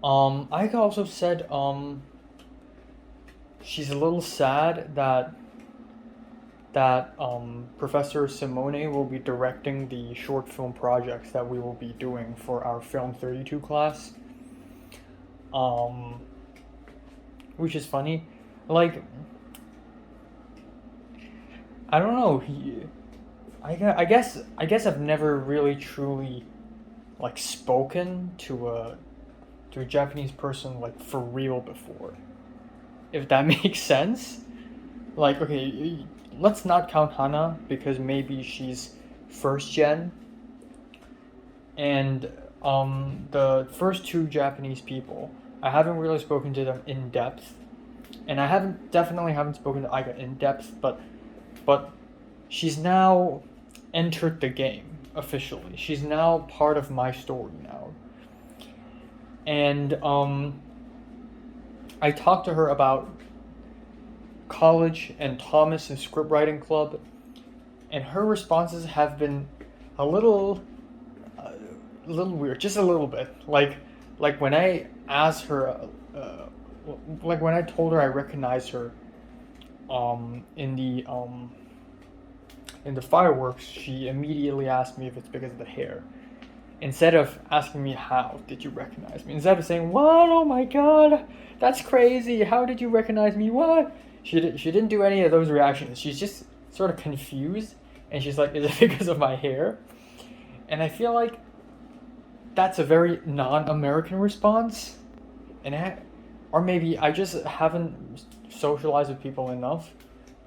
Aika also said she's a little sad that Professor Simone will be directing the short film projects that we will be doing for our Film 32 class. Which is funny. Like, I don't know. I guess I've never really truly like spoken to a Japanese person like for real before. If that makes sense. Like, okay, let's not count Hana because maybe she's first gen. And the first 2 Japanese people, I haven't really spoken to them in depth. And I definitely haven't spoken to Aika in depth, but she's now entered the game officially. She's now part of my story now. And I talked to her about college and Thomas and script writing club, and her responses have been a little little weird, just a little bit. Like when I asked her, like when I told her I recognized her, in the fireworks, she immediately asked me if it's because of the hair. Instead of asking me how did you recognize me, instead of saying what, oh my god, that's crazy, how did you recognize me, what? She didn't do any of those reactions. She's just sort of confused, and she's like, is it because of my hair? And I feel like that's a very non-American response, or maybe I just haven't socialized with people enough,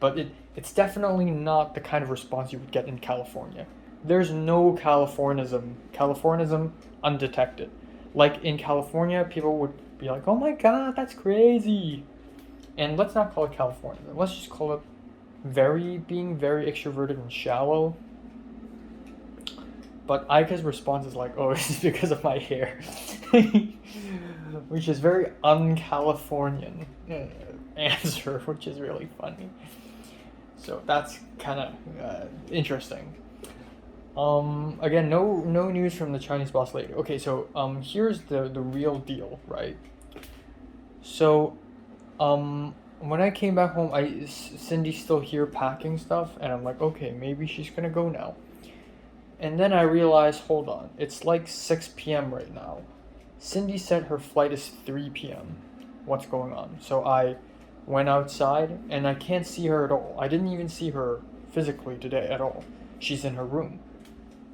but it's definitely not the kind of response you would get in California. There's no Californism undetected. Like in California, people would be like, "Oh my God, that's crazy," and let's not call it Californism. Let's just call it being very extroverted and shallow. But Aika's response is like, "Oh, it's because of my hair," which is very un-Californian answer, which is really funny. So that's kind of interesting. Again, no news from the Chinese boss lady. Okay, so here's the real deal, right? So, when I came back home, Cindy's still here packing stuff, and I'm like, okay, maybe she's gonna go now. And then I realized, hold on, it's like 6 p.m. right now. Cindy said her flight is 3 p.m. What's going on? So I went outside, and I can't see her at all. I didn't even see her physically today at all. She's in her room.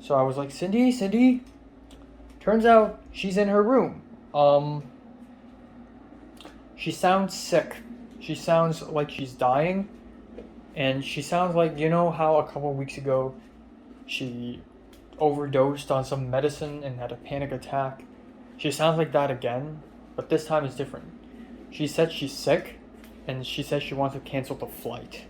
So I was like, Cindy. Turns out she's in her room. She sounds sick. She sounds like she's dying. And she sounds like, you know how a couple weeks ago she overdosed on some medicine and had a panic attack? She sounds like that again, but this time it's different. She said she's sick, and she said she wants to cancel the flight.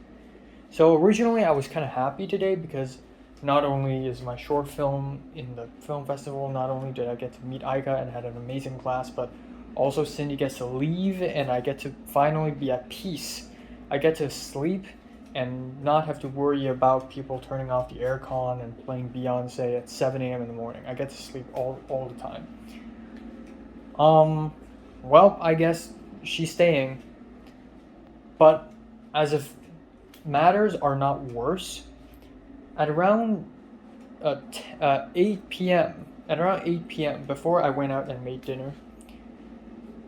So originally I was kind of happy today because not only is my short film in the film festival, not only did I get to meet Aika and had an amazing class, but also Cindy gets to leave and I get to finally be at peace. I get to sleep and not have to worry about people turning off the aircon and playing Beyonce at 7 a.m. in the morning. I get to sleep all the time. Well, I guess she's staying. But as if matters are not worse, at around 8 p.m., before I went out and made dinner,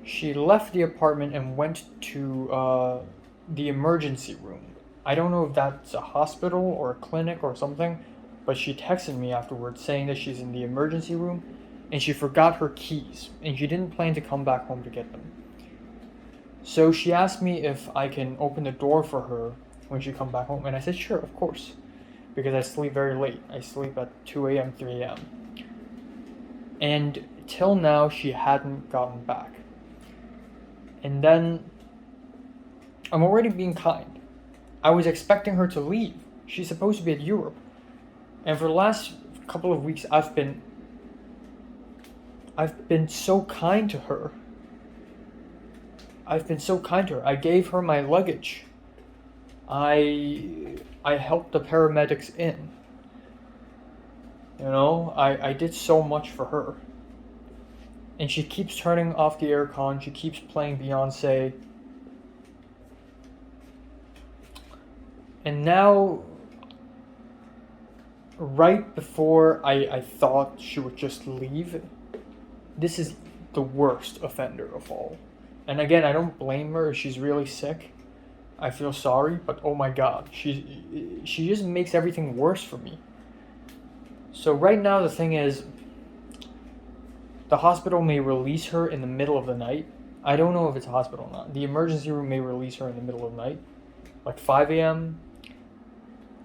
she left the apartment and went to the emergency room. I don't know if that's a hospital or a clinic or something, but she texted me afterwards saying that she's in the emergency room and she forgot her keys and she didn't plan to come back home to get them. So she asked me if I can open the door for her when she comes back home, and I said sure, of course, because I sleep very late. I sleep at 2 a.m., 3 a.m. And till now, she hadn't gotten back. And then, I'm already being kind. I was expecting her to leave. She's supposed to be at Europe. And for the last couple of weeks, I've been so kind to her. I gave her my luggage. I helped the paramedics in. You know, I did so much for her. And she keeps turning off the aircon, she keeps playing Beyonce. And now, right before I thought she would just leave, this is the worst offender of all. And again, I don't blame her if she's really sick. I feel sorry, but oh my god, she just makes everything worse for me. So right now the thing is, the hospital may release her in the middle of the night. I don't know if it's a hospital or not. The emergency room may release her in the middle of the night, like 5 a.m.,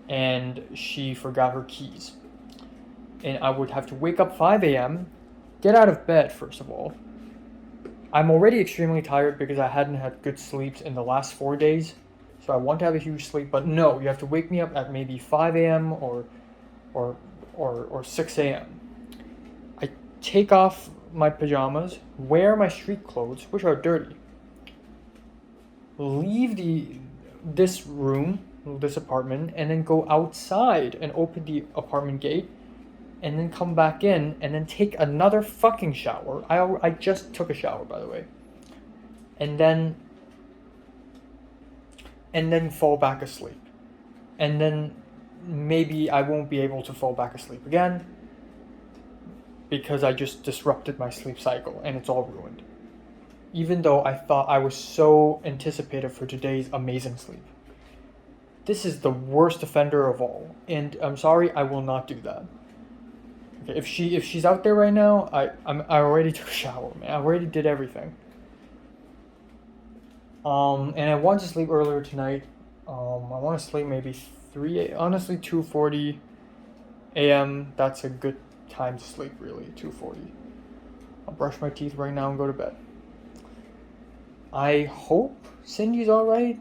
and she forgot her keys. And I would have to wake up 5 a.m., get out of bed first of all. I'm already extremely tired because I hadn't had good sleeps in the last 4 days. So I want to have a huge sleep, but no, you have to wake me up at maybe 5 a.m. or 6 a.m. I take off my pajamas, wear my street clothes, which are dirty, leave this room, this apartment, and then go outside and open the apartment gate and then come back in and then take another fucking shower. I just took a shower, by the way. And then fall back asleep. And then maybe I won't be able to fall back asleep again because I just disrupted my sleep cycle and it's all ruined. Even though I thought I was so anticipated for today's amazing sleep. This is the worst offender of all, and I'm sorry, I will not do that. Okay, if she's out there right now, I already took a shower, man. I already did everything. And I want to sleep earlier tonight. I want to sleep maybe 2:40 a.m. That's a good time to sleep, really. 2:40. I'll brush my teeth right now and go to bed. I hope Cindy's all right.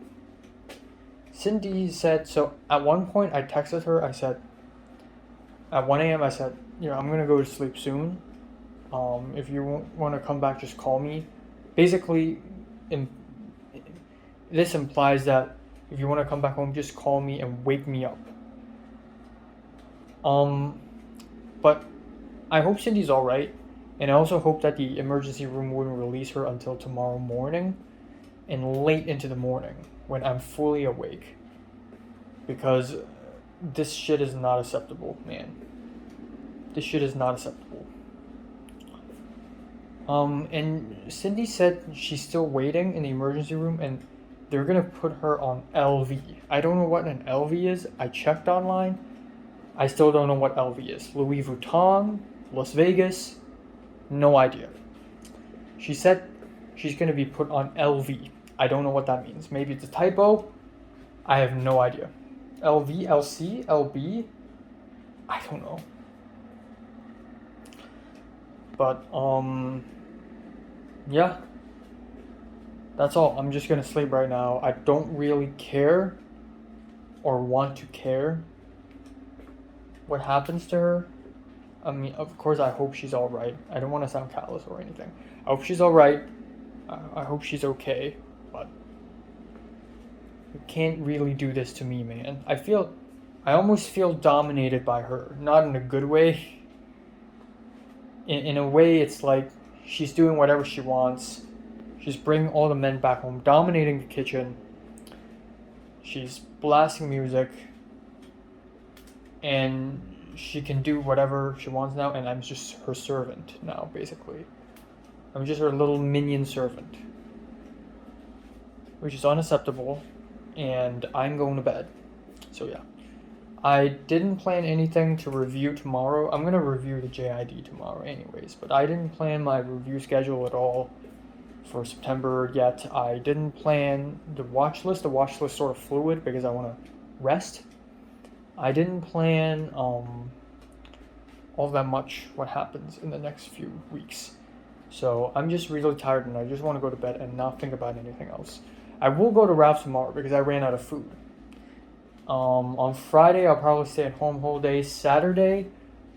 Cindy said, so at one point I texted her, I said, at 1 a.m. I said, I'm going to go to sleep soon. If you want to come back, just call me. Basically, this implies that if you want to come back home, just call me and wake me up. But I hope Cindy's all right. And I also hope that the emergency room wouldn't release her until tomorrow morning and late into the morning when I'm fully awake. Because this shit is not acceptable, man. This shit is not acceptable. And Cindy said she's still waiting in the emergency room and they're gonna put her on LV. I don't know what an LV is. I checked online. I still don't know what LV is. Louis Vuitton, Las Vegas, no idea. She said she's going to be put on LV. I don't know what that means. Maybe it's a typo. I have no idea. LV, LC, LB? I don't know. But, yeah. That's all. I'm just going to sleep right now. I don't really care or want to care what happens to her. I mean, of course, I hope she's all right. I don't want to sound callous or anything. I hope she's all right. I hope she's okay. But you can't really do this to me, man. I almost feel dominated by her. Not in a good way. In a way, it's like she's doing whatever she wants. She's bringing all the men back home, dominating the kitchen. She's blasting music. And she can do whatever she wants now, and I'm just her servant now, basically. I'm just her little minion servant. Which is unacceptable, and I'm going to bed. So yeah. I didn't plan anything to review tomorrow. I'm going to review the JID tomorrow anyways, but I didn't plan my review schedule at all for September yet. I didn't plan the watch list. The watch list sort of fluid because I want to rest. I didn't plan all that much what happens in the next few weeks. So I'm just really tired and I just want to go to bed and not think about anything else. I will go to Ralph's tomorrow because I ran out of food. On Friday, I'll probably stay at home whole day. Saturday,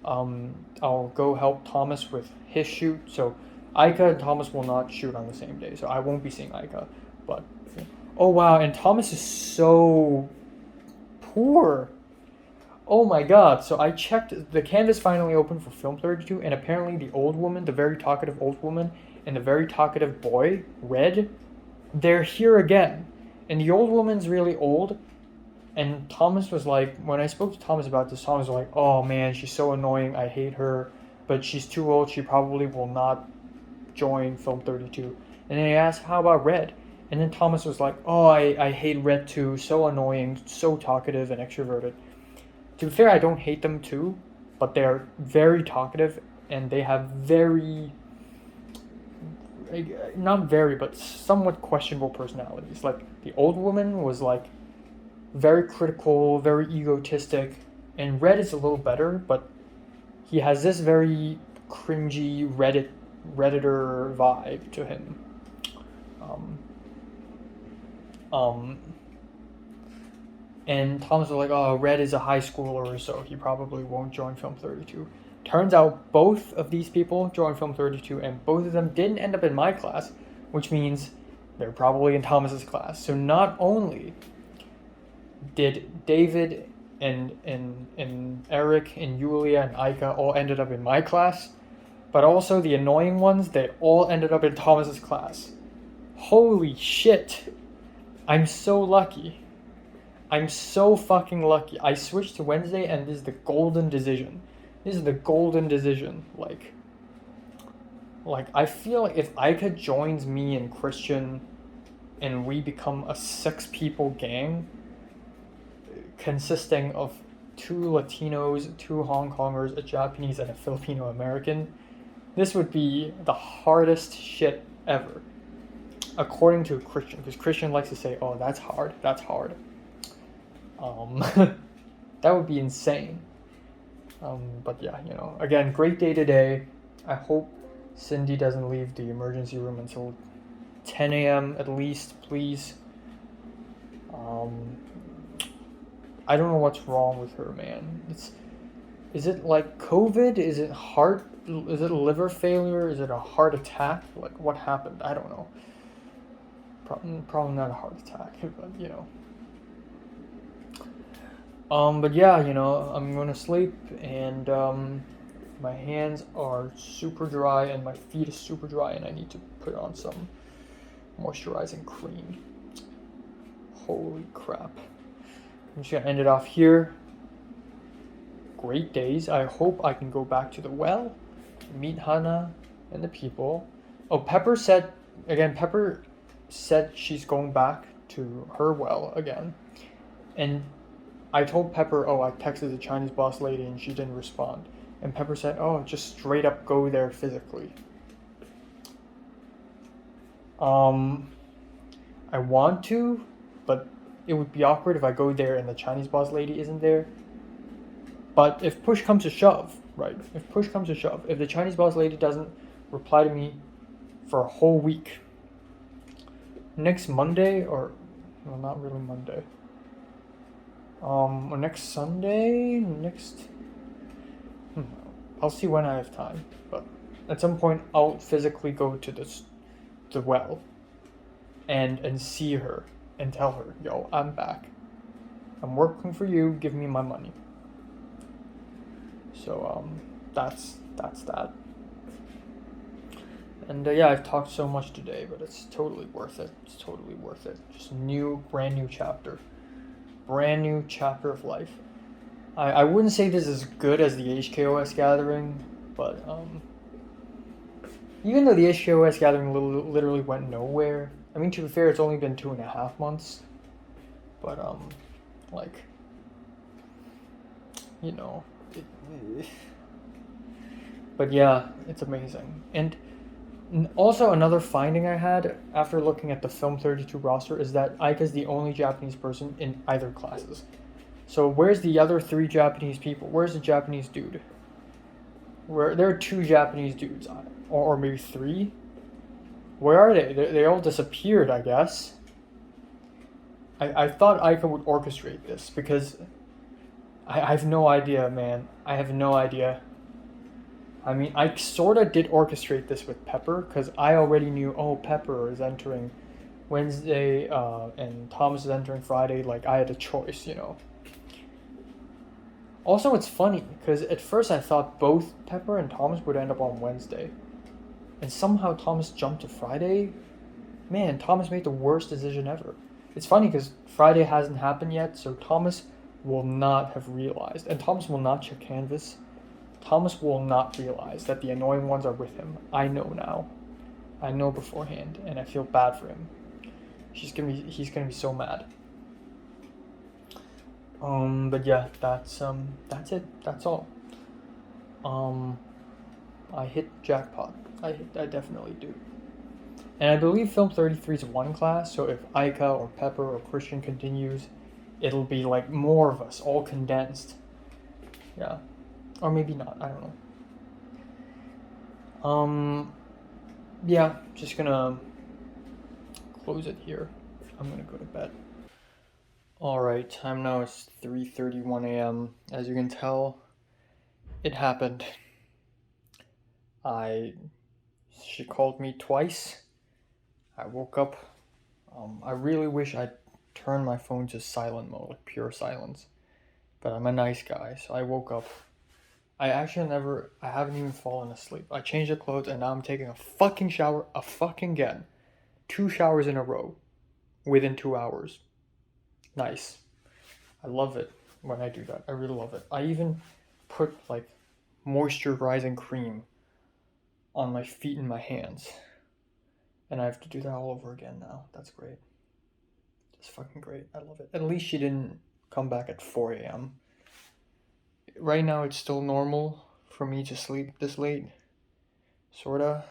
I'll go help Thomas with his shoot. So Aika and Thomas will not shoot on the same day. So I won't be seeing Aika. But, oh wow, and Thomas is so poor. Oh my god, so I checked, the canvas finally opened for Film 32, and apparently the old woman, the very talkative old woman, and the very talkative boy, Red, they're here again. And the old woman's really old, and Thomas was like, when I spoke to Thomas about this, Thomas was like, oh man, she's so annoying, I hate her, but she's too old, she probably will not join Film 32. And then I asked, how about Red? And then Thomas was like, oh, I hate Red too, so annoying, so talkative and extroverted. To be fair, I don't hate them too, but they're very talkative and they have not very, but somewhat questionable personalities. Like, the old woman was like very critical, very egotistic, and Red is a little better, but he has this very cringy Redditor vibe to him. And Thomas was like, oh, Red is a high schooler, so he probably won't join Film 32. Turns out both of these people joined Film 32, and both of them didn't end up in my class, which means they're probably in Thomas's class. So not only did David and Eric and Yulia and Aika all ended up in my class, but also the annoying ones, they all ended up in Thomas's class. Holy shit! I'm so lucky. I'm so fucking lucky. I switched to Wednesday, and this is the golden decision. This is the golden decision. Like I feel like if Aika joins me and Christian, and we become a 6-people gang, consisting of 2 Latinos, 2 Hong Kongers, a Japanese, and a Filipino American, this would be the hardest shit ever. According to Christian, because Christian likes to say, "Oh, that's hard. That's hard." That would be insane. But yeah, again, great day today. I hope Cindy doesn't leave the emergency room until 10 a.m. at least, please. I don't know what's wrong with her, man. Is it like COVID? Is it heart? Is it liver failure? Is it a heart attack? Like, what happened? I don't know. Probably not a heart attack, but But yeah, I'm gonna sleep, and my hands are super dry and my feet are super dry, and I need to put on some moisturizing cream. Holy crap. I'm just gonna end it off here. Great days. I hope I can go back to the well, meet Hannah and the people. Oh, Pepper said she's going back to her well again. And I told Pepper, I texted the Chinese boss lady and she didn't respond. And Pepper said, just straight up go there physically. I want to, but it would be awkward if I go there and the Chinese boss lady isn't there. But if push comes to shove, right? If push comes to shove, if the Chinese boss lady doesn't reply to me for a whole week, next Monday, or well, not really Monday. Or next Sunday, I'll see when I have time. But at some point, I'll physically go to the well, and see her and tell her, yo, I'm back. I'm working for you. Give me my money. So that's that. And yeah, I've talked so much today, but it's totally worth it. It's totally worth it. Just brand new chapter. Brand new chapter of life. I wouldn't say this is as good as the HKOS gathering, but even though the HKOS gathering literally went nowhere. I mean, to be fair, it's only been 2.5 months. But but yeah, it's amazing. And also another finding I had after looking at the Film 32 roster is that Aika's the only Japanese person in either classes. So where's the other 3 Japanese people? Where's the Japanese dude? There are 2 Japanese dudes, or maybe 3. Where are they? They all disappeared, I guess. I thought Aika would orchestrate this because I have no idea, man. I have no idea. I mean, I sort of did orchestrate this with Pepper because I already knew, Pepper is entering Wednesday and Thomas is entering Friday. Like, I had a choice, Also, it's funny because at first I thought both Pepper and Thomas would end up on Wednesday. And somehow Thomas jumped to Friday. Man, Thomas made the worst decision ever. It's funny because Friday hasn't happened yet, so Thomas will not have realized. And Thomas will not check Canvas. Thomas will not realize that the annoying ones are with him. I know now. I know beforehand, and I feel bad for him. He's gonna be so mad. But yeah, that's it. That's all. I hit jackpot. I definitely do. And I believe Film 33 is 1 class, so if Aika or Pepper or Christian continues, it'll be like more of us, all condensed. Yeah. Or maybe not, I don't know. Yeah, just gonna close it here. I'm gonna go to bed. Alright, time now is 3:31 a.m. As you can tell, it happened. She called me twice. I woke up. I really wish I'd turned my phone to silent mode, like pure silence. But I'm a nice guy, so I woke up. I haven't even fallen asleep. I changed the clothes and now I'm taking a fucking shower, again. 2 showers in a row within 2 hours. Nice. I love it when I do that. I really love it. I even put like moisturizing cream on my feet and my hands. And I have to do that all over again now. That's great. It's fucking great. I love it. At least she didn't come back at 4 a.m. Right now it's still normal for me to sleep this late. Sorta.